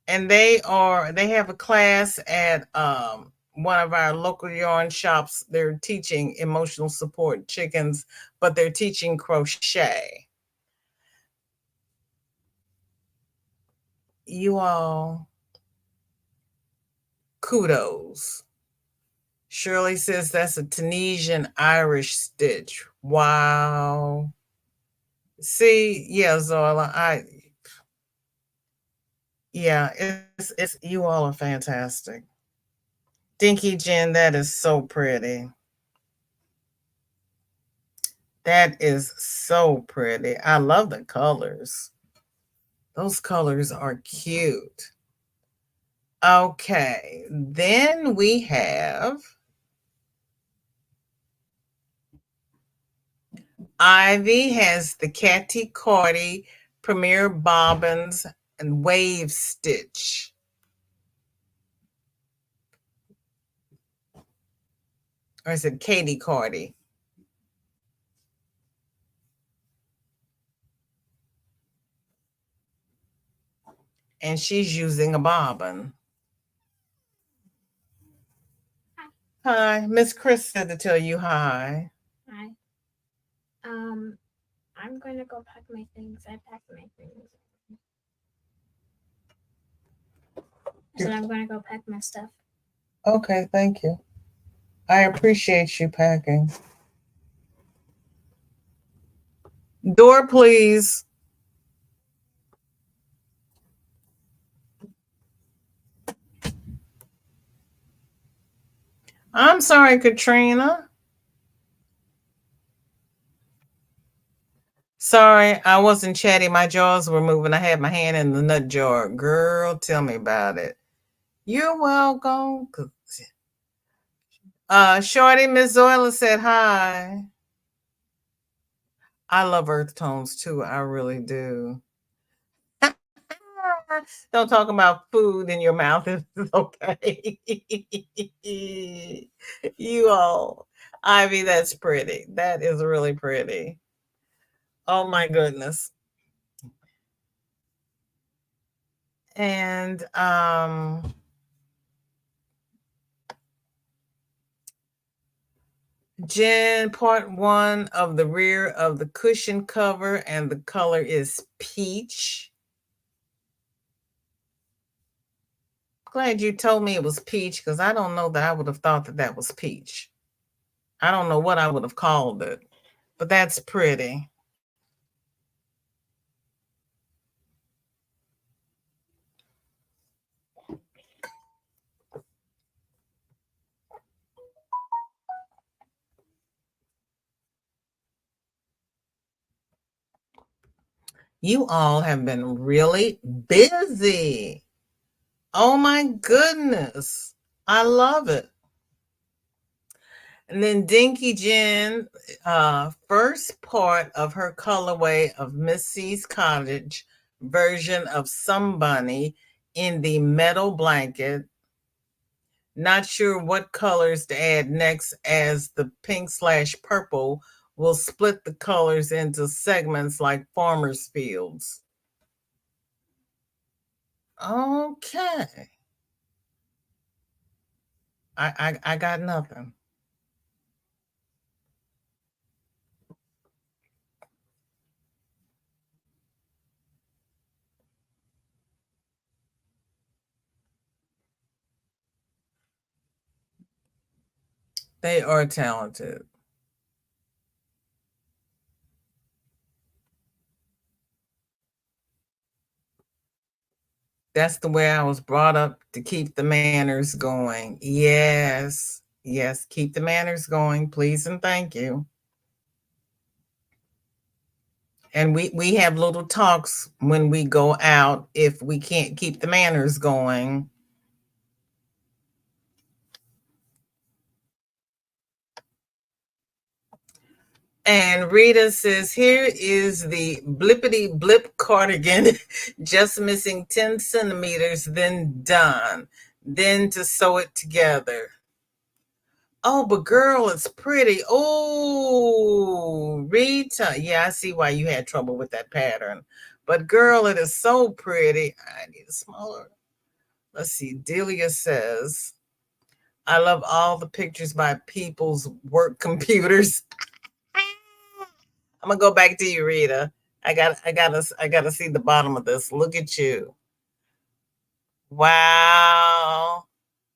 And they have a class at one of our local yarn shops. They're teaching emotional support chickens, but they're teaching crochet. You all, kudos. Shirley says that's a Tunisian Irish stitch. Wow. See, yeah, Zola, yeah, it's you all are fantastic. Dinky Jen, that is so pretty. That is so pretty. I love the colors. Those colors are cute. Okay, then we have Ivy has the Catty Cardi Premier Bobbins and Wave Stitch. Or is it Katie Cardi? And she's using a bobbin. Hi, Miss Chris said to tell you hi. Hi. I'm going to go pack my things. I packed my things. I said I'm going to go pack my stuff. Okay, thank you. I appreciate you packing. Door, please. I'm sorry, Katrina. Sorry, I wasn't chatty. My jaws were moving. I had my hand in the nut jar. Girl, tell me about it. You're welcome. Shorty, Miss Zoila said hi. I love earth tones too. I really do. Don't talk about food in your mouth. It's okay. You all. Ivy, that's pretty. That is really pretty. Oh my goodness. And Jen, part one of the rear of the cushion cover, and the color is peach. Glad you told me it was peach, because I don't know that I would have thought that that was peach. I don't know what I would have called it, but that's pretty. You all have been really busy. Oh my goodness. I love it. And then Dinky Jen, first part of her colorway of Miss C's Cottage version of Somebody in the metal blanket. Not sure what colors to add next, as the pink/purple will split the colors into segments like farmers' fields. Okay. I got nothing. They are talented. That's the way I was brought up, to keep the manners going. Yes. Yes, keep the manners going, please and thank you. And we have little talks when we go out if we can't keep the manners going. And Rita says, here is the blippity blip cardigan, just missing 10 centimeters, then done. Then to sew it together. Oh, but girl, it's pretty. Oh, Rita. Yeah, I see why you had trouble with that pattern. But girl, it is so pretty. I need a smaller. Let's see. Delia says, I love all the pictures by people's work computers. I'm gonna go back to you, Rita. I gotta see the bottom of this. Look at you. Wow.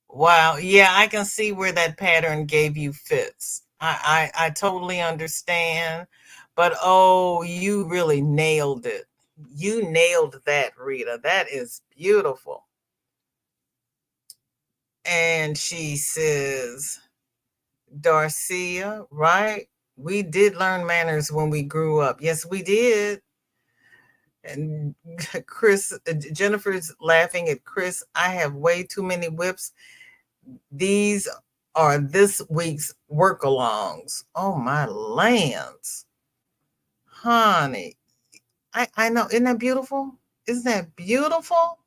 Wow. Yeah, I can see where that pattern gave you fits. I totally understand. But oh, you really nailed it. You nailed that, Rita. That is beautiful. And she says, Darcia, right? We did learn manners when we grew up. Yes, we did. And Chris, Jennifer's laughing at Chris. I have way too many whips. These are this week's work alongs. Oh, my lands. Honey, I know. Isn't that beautiful? Isn't that beautiful?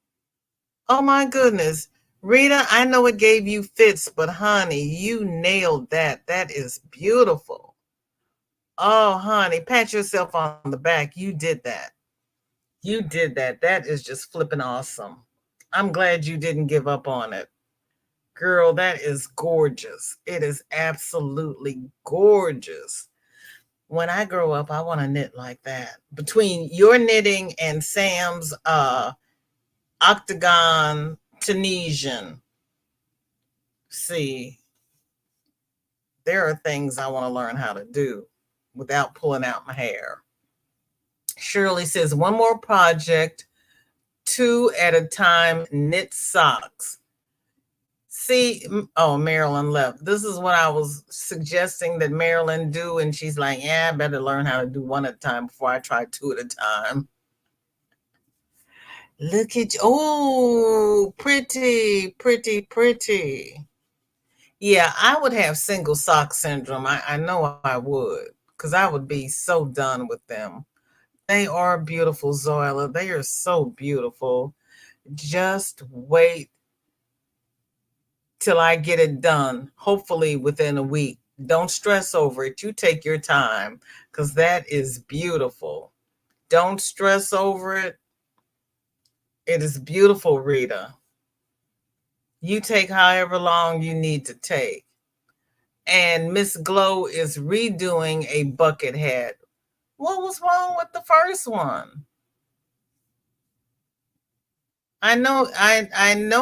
Oh, my goodness. Rita, I know it gave you fits, but honey, you nailed that. That is beautiful. Oh, honey, pat yourself on the back. You did that. You did that. That is just flipping awesome. I'm glad you didn't give up on it. Girl, that is gorgeous. It is absolutely gorgeous. When I grow up, I want to knit like that. Between your knitting and Sam's octagon Tunisian, see, there are things I want to learn how to do without pulling out my hair. Shirley says, one more project, 2 at a time, knit socks. See, oh, Marilyn left. This is what I was suggesting that Marilyn do. And she's like, yeah, I better learn how to do 1 at a time before I try 2 at a time. Look at you. Oh, pretty, pretty, pretty. Yeah, I would have single sock syndrome. I know I would, because I would be so done with them. They are beautiful, Zoila. They are so beautiful. Just wait till I get it done, hopefully within a week. Don't stress over it. You take your time, because that is beautiful. Don't stress over it. It is beautiful, Rita. You take however long you need to take. And Miss Glow is redoing a bucket hat. What was wrong with the first one? I know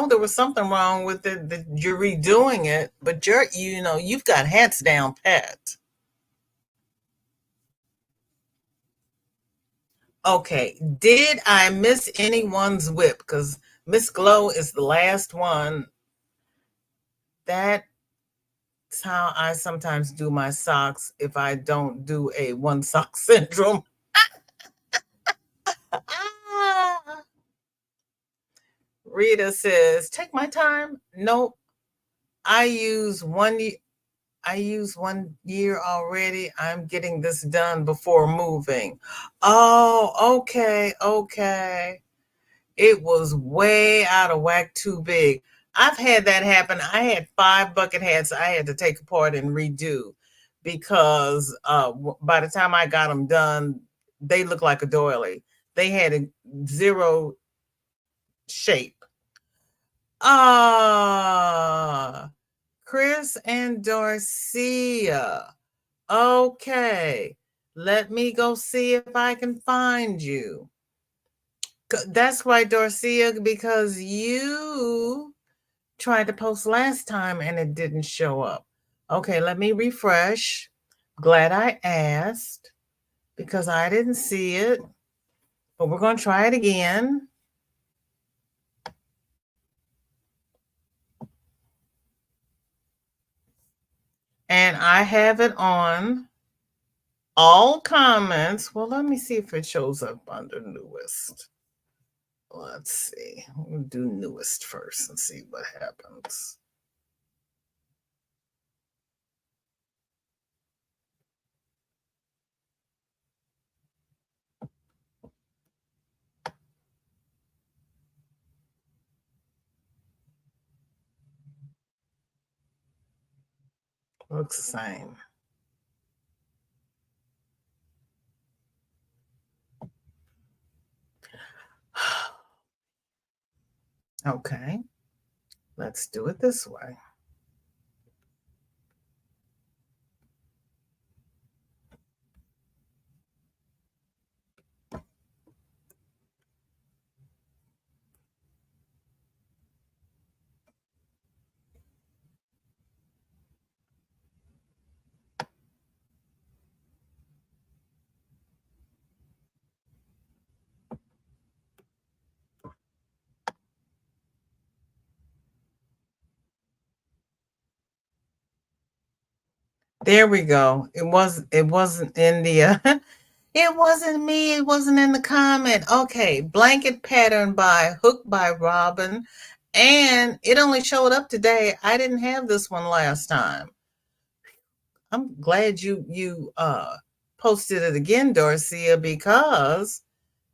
there was something wrong with it that you're redoing it, but you've got hats down pat. Okay, did I miss anyone's WIP? Because Miss Glow is the last one. That's how I sometimes do my socks if I don't do a one sock syndrome. Rita says, take my time. Nope. I use 1 year already. I'm getting this done before moving. Oh, okay. It was way out of whack, too big. I've had that happen. I had 5 bucket hats I had to take apart and redo because by the time I got them done, they looked like a doily. They had a 0 shape. Chris and Dorcia. Okay, let me go see if I can find you. That's right, Dorcia, because you tried to post last time and it didn't show up. Okay, let me refresh. Glad I asked because I didn't see it, but we're going to try it again. And I have it on all comments. Well, let me see if it shows up under newest. Let's see. We'll do newest first and see what happens. Looks the same. Okay, let's do it this way. There we go. It wasn't in the it wasn't me. It wasn't in the comment. Okay, blanket pattern by Hook by Robin. And it only showed up today. I didn't have this one last time. I'm glad you posted it again, Dorcia, because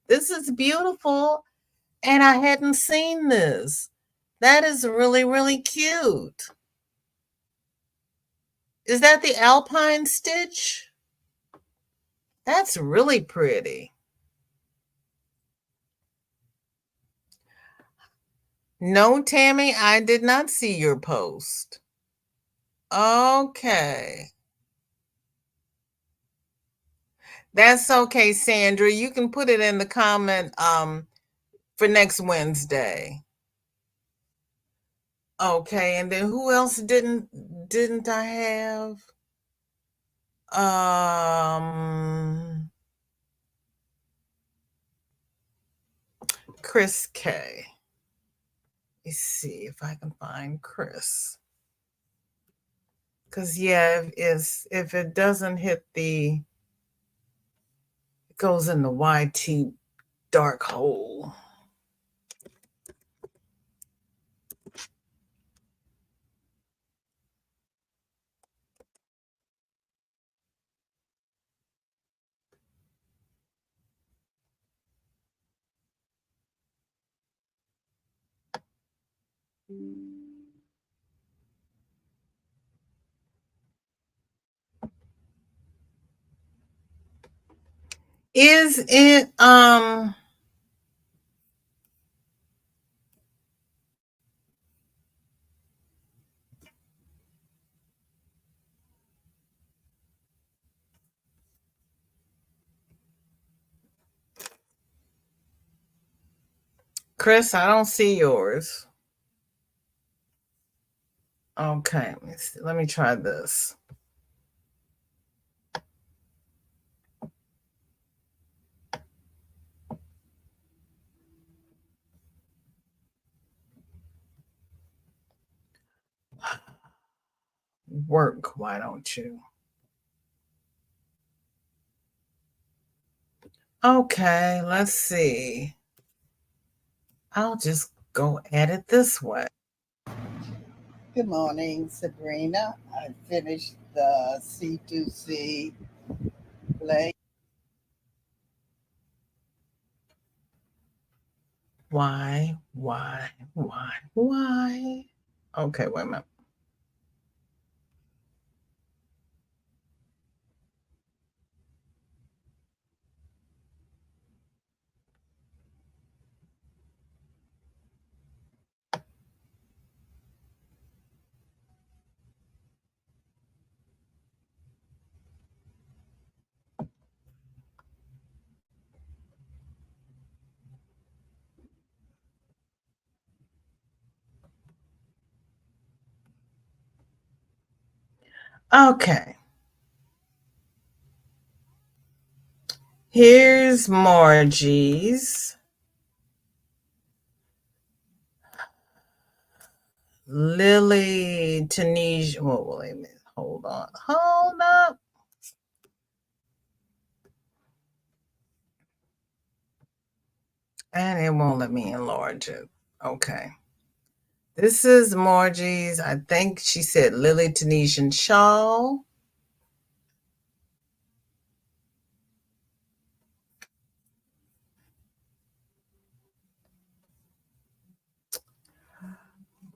this is beautiful and I hadn't seen this. That is really, really cute. Is that the Alpine stitch? That's really pretty. No, Tammy, I did not see your post. Okay. That's okay, Sandra. You can put it in the comment for next Wednesday. Okay, and then who else didn't I have? Chris K. Let's see if I can find Chris. Because yeah, if it doesn't hit it goes in the YT dark hole. Is it Chris, I don't see yours. Okay, let me try this. Work, why don't you? Okay, let's see. I'll just go at it this way. Good morning, Sabrina. I finished the C2C play. Why? Okay, wait a minute. Okay. Here's Margie's. Lily Tunisia. Well, wait a minute. Hold on. Hold up. And it won't let me enlarge it. Okay. This is Margie's. I think she said Lily Tunisian Shawl.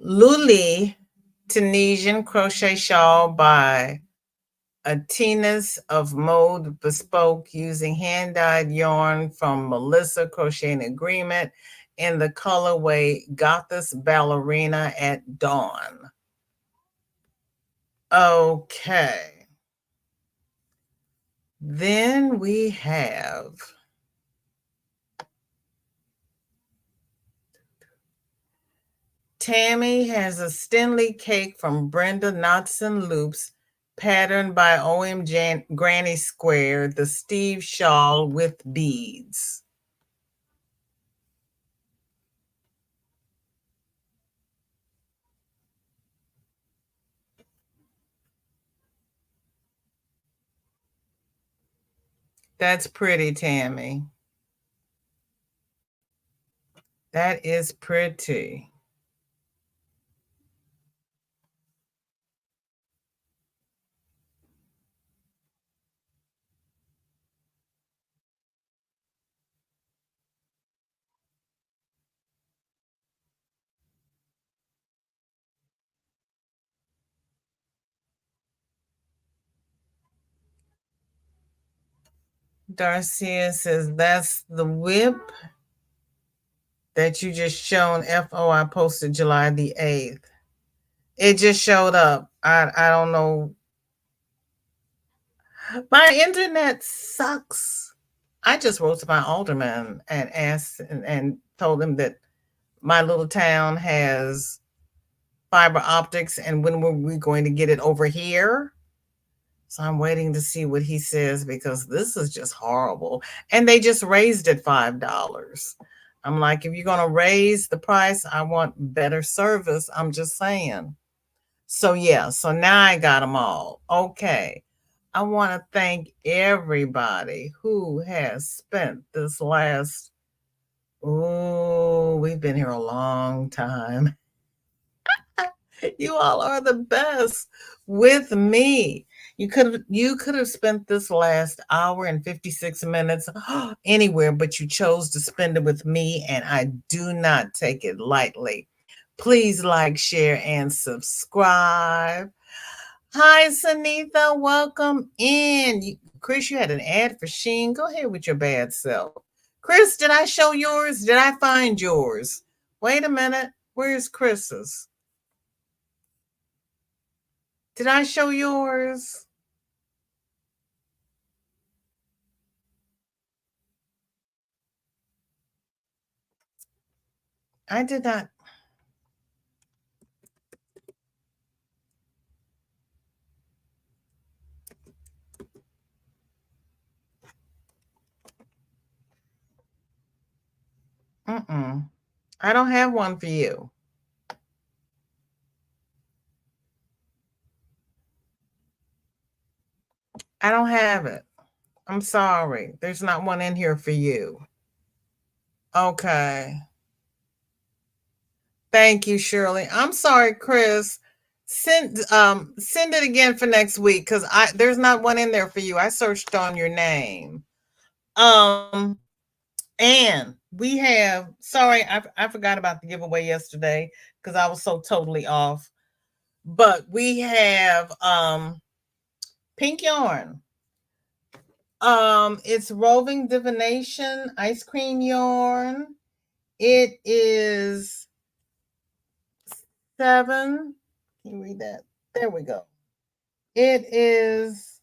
Luli Tunisian Crochet Shawl by Atinas of Mode Bespoke using hand-dyed yarn from Melissa Crochet Agreement in the colorway Goddess Ballerina at Dawn. Okay. Then we have Tammy has a Stenley cake from Brenda Knots and Loops, patterned by OM Granny Square, the Steve shawl with beads. That's pretty, Tammy. That is pretty. Darcia says that's the WIP that you just shown. FO, I posted July the 8th. It just showed up. I don't know. My internet sucks. I just wrote to my alderman and asked and told him that my little town has fiber optics and when were we going to get it over here? So I'm waiting to see what he says because this is just horrible. And they just raised it $5. I'm like, if you're going to raise the price, I want better service. I'm just saying. So, yeah, so now I got them all. Okay. I want to thank everybody who has spent this last, oh, we've been here a long time. You all are the best with me. You could have spent this last hour and 56 minutes anywhere, but you chose to spend it with me, and I do not take it lightly. Please like, share, and subscribe. Hi, Sunitha. Welcome in. Chris, you had an ad for Sheen. Go ahead with your bad self. Chris, did I show yours? Did I find yours? Wait a minute. Where's Chris's? Did I show yours? I did not. Mm-mm. I don't have one for you. I don't have it. I'm sorry. There's not one in here for you. Okay. Thank you, Shirley. I'm sorry, Chris. Send it again for next week because there's not one in there for you. I searched on your name. And we have, sorry, I forgot about the giveaway yesterday because I was so totally off. But we have pink yarn. It's roving divination ice cream yarn. It is 7. Can you read that? There we go. It is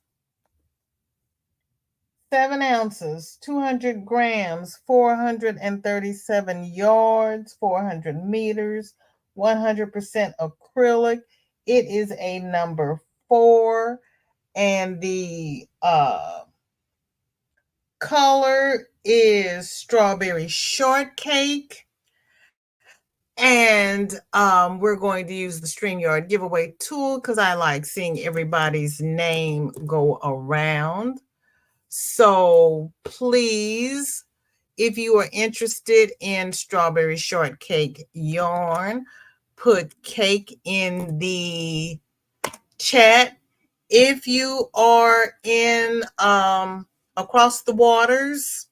7 ounces, 200 grams, 437 yards, 400 meters, 100% acrylic. It is a number 4, and the color is strawberry shortcake. And we're going to use the StreamYard giveaway tool because I like seeing everybody's name go around. So please, if you are interested in strawberry shortcake yarn, put cake in the chat. If you are in across the waters,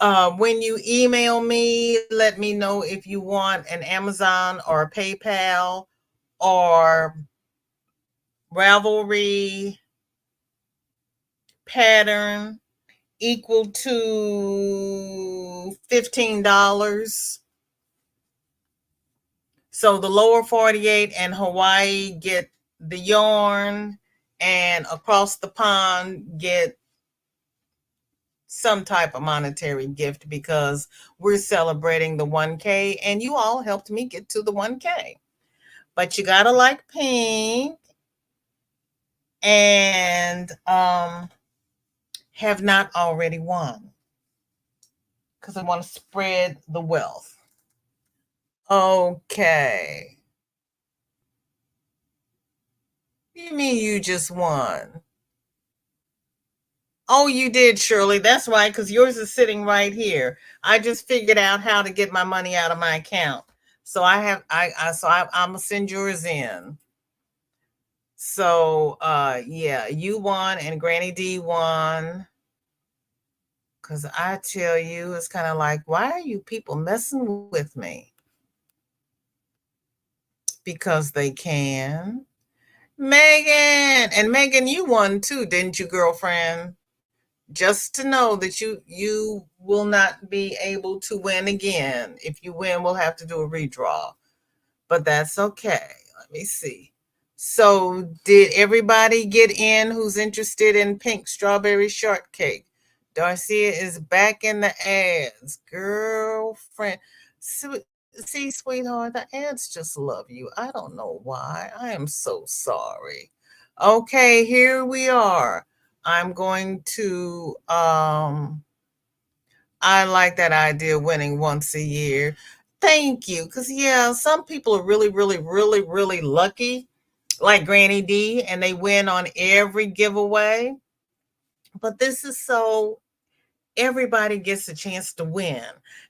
when you email me, let me know if you want an Amazon or a PayPal or Ravelry pattern equal to $15. So the lower 48 and Hawaii get the yarn, and across the pond get some type of monetary gift because we're celebrating the 1K and you all helped me get to the 1K. But you gotta like pink and have not already won because I want to spread the wealth. Okay. You mean you just won? Oh, you did, Shirley. That's right, because yours is sitting right here. I just figured out how to get my money out of my account. So I'm gonna send yours in. So yeah, you won and Granny D won. Cause I tell you, it's kind of like, why are you people messing with me? Because they can. Megan, and Megan, you won too, didn't you, girlfriend? Just to know that you will not be able to win again. If you win, we'll have to do a redraw. But that's okay. Let me see. So did everybody get in who's interested in pink strawberry shortcake? Darcia is back in the ads. Girlfriend. See, sweetheart, the ads just love you. I don't know why. I am so sorry. Okay, here we are. I'm going to I like that idea of winning once a year. Thank you. Because, yeah, some people are really, really, really, really lucky, like Granny D, and they win on every giveaway. But this is so everybody gets a chance to win.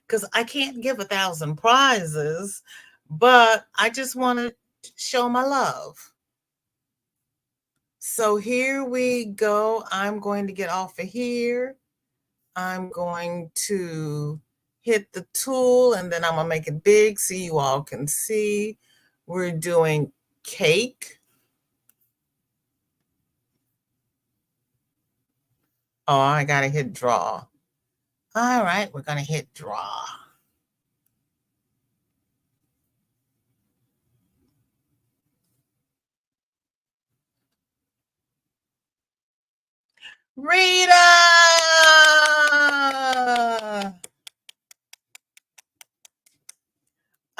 Because I can't give 1,000 prizes, but I just want to show my love. So here we go. I'm going to get off of here. I'm going to hit the tool and then I'm going to make it big so you all can see. We're doing cake. Oh, I got to hit draw. All right, we're going to hit draw. Rita!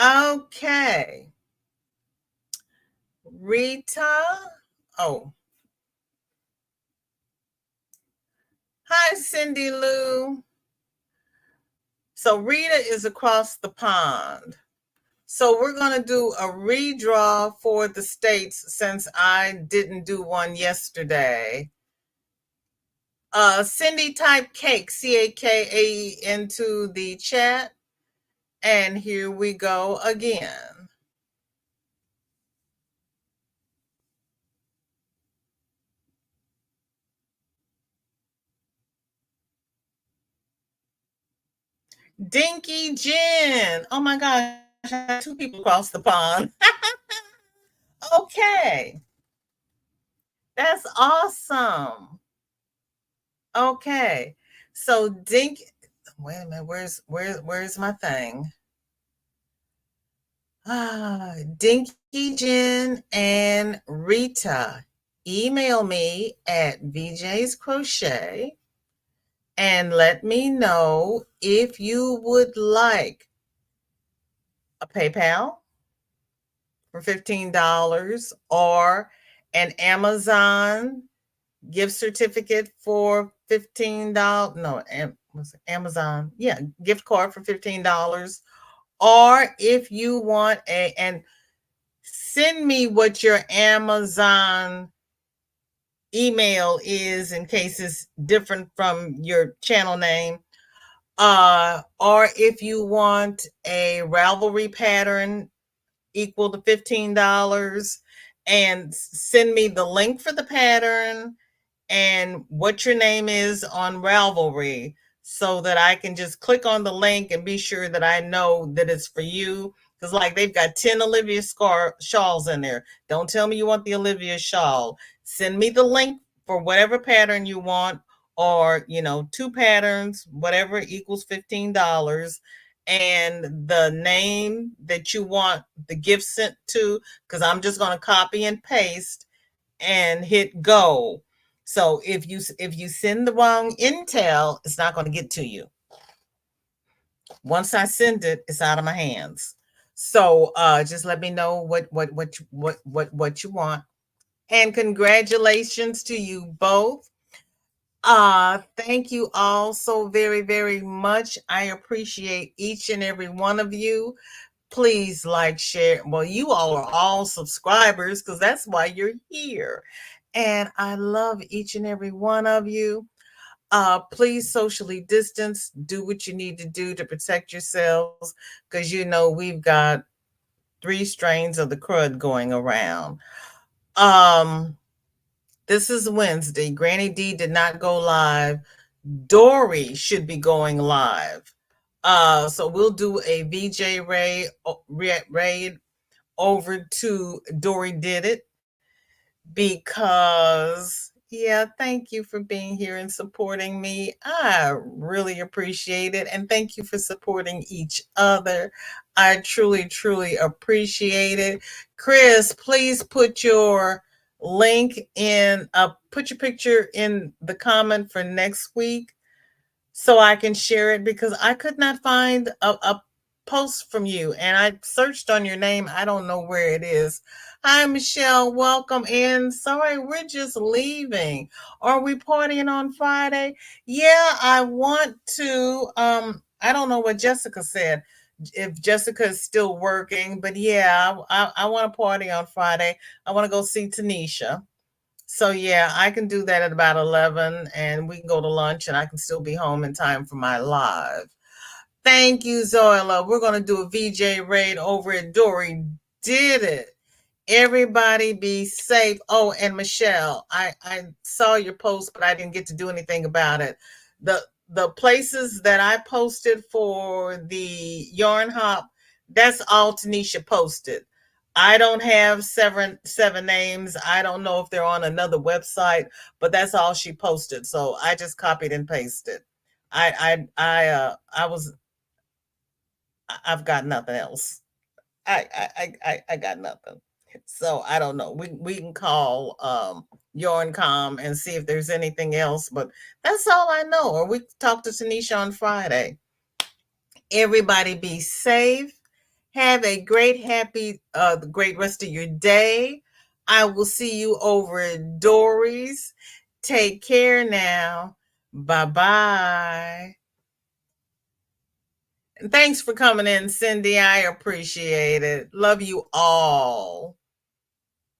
Okay. Rita. Oh. Hi, Cindy Lou. So Rita is across the pond. So we're going to do a redraw for the states since I didn't do one yesterday. Cindy type cake, CAKE, into the chat. And here we go again. Dinky Jen. Oh my gosh, I have 2 people across the pond. Okay. That's awesome. Okay. So Dink, wait a minute, where's my thing? Dinky Jen and Rita, email me at VJ's Crochet and let me know if you would like a PayPal for $15 or an Amazon gift certificate for $15. No, was it Amazon? Yeah, gift card for $15. Or if you want and send me what your Amazon email is in case it's different from your channel name. Or if you want a Ravelry pattern equal to $15 and send me the link for the pattern and what your name is on Ravelry so that I can just click on the link and be sure that I know that it's for you. Because like they've got 10 Olivia shawls in there. Don't tell me you want the Olivia shawl. Send me the link for whatever pattern you want, or 2 patterns, whatever equals $15, and the name that you want the gift sent to, because I'm just going to copy and paste and hit go. So if you send the wrong intel, it's not going to get to you. Once I send it, it's out of my hands. So just let me know what you want. And congratulations to you both. Thank you all so very, very much. I appreciate each and every one of you. Please like, share. Well, you all are all subscribers because that's why you're here. And I love each and every one of you. Please socially distance. Do what you need to do to protect yourselves because we've got 3 strains of the crud going around. This is Wednesday. Granny D did not go live. Dory should be going live. So we'll do a VJ raid over to Dory Did It because, yeah, thank you for being here and supporting me. I really appreciate it. And thank you for supporting each other. I truly, truly appreciate it. Chris, please put your link in, put your picture in the comment for next week so I can share it, because I could not find a post from you, and I searched on your name. I don't know where it is. Hi, Michelle. Welcome in. Sorry, we're just leaving. Are we partying on Friday? Yeah, I want to. I don't know what Jessica said, if Jessica is still working, but yeah, I want to party on Friday. I want to go see Tanisha. So yeah, I can do that at about 11, and we can go to lunch, and I can still be home in time for my live. Thank you, Zoila. We're going to do a VJ raid over at Dory. Did it. Everybody be safe. Oh, and Michelle, I saw your post, but I didn't get to do anything about it. The places that I posted for the yarn hop, that's all Tanisha posted. I don't have seven names. I don't know if they're on another website, but that's all she posted. So I just copied and pasted. I've got nothing else. I got nothing. So I don't know. We can call YarnCom and see if there's anything else, but that's all I know. Or we talk to Tanisha on Friday. Everybody be safe. Have a great, happy, great rest of your day. I will see you over at Dory's. Take care now. Bye-bye. Thanks for coming in, Cindy. I appreciate it. Love you all.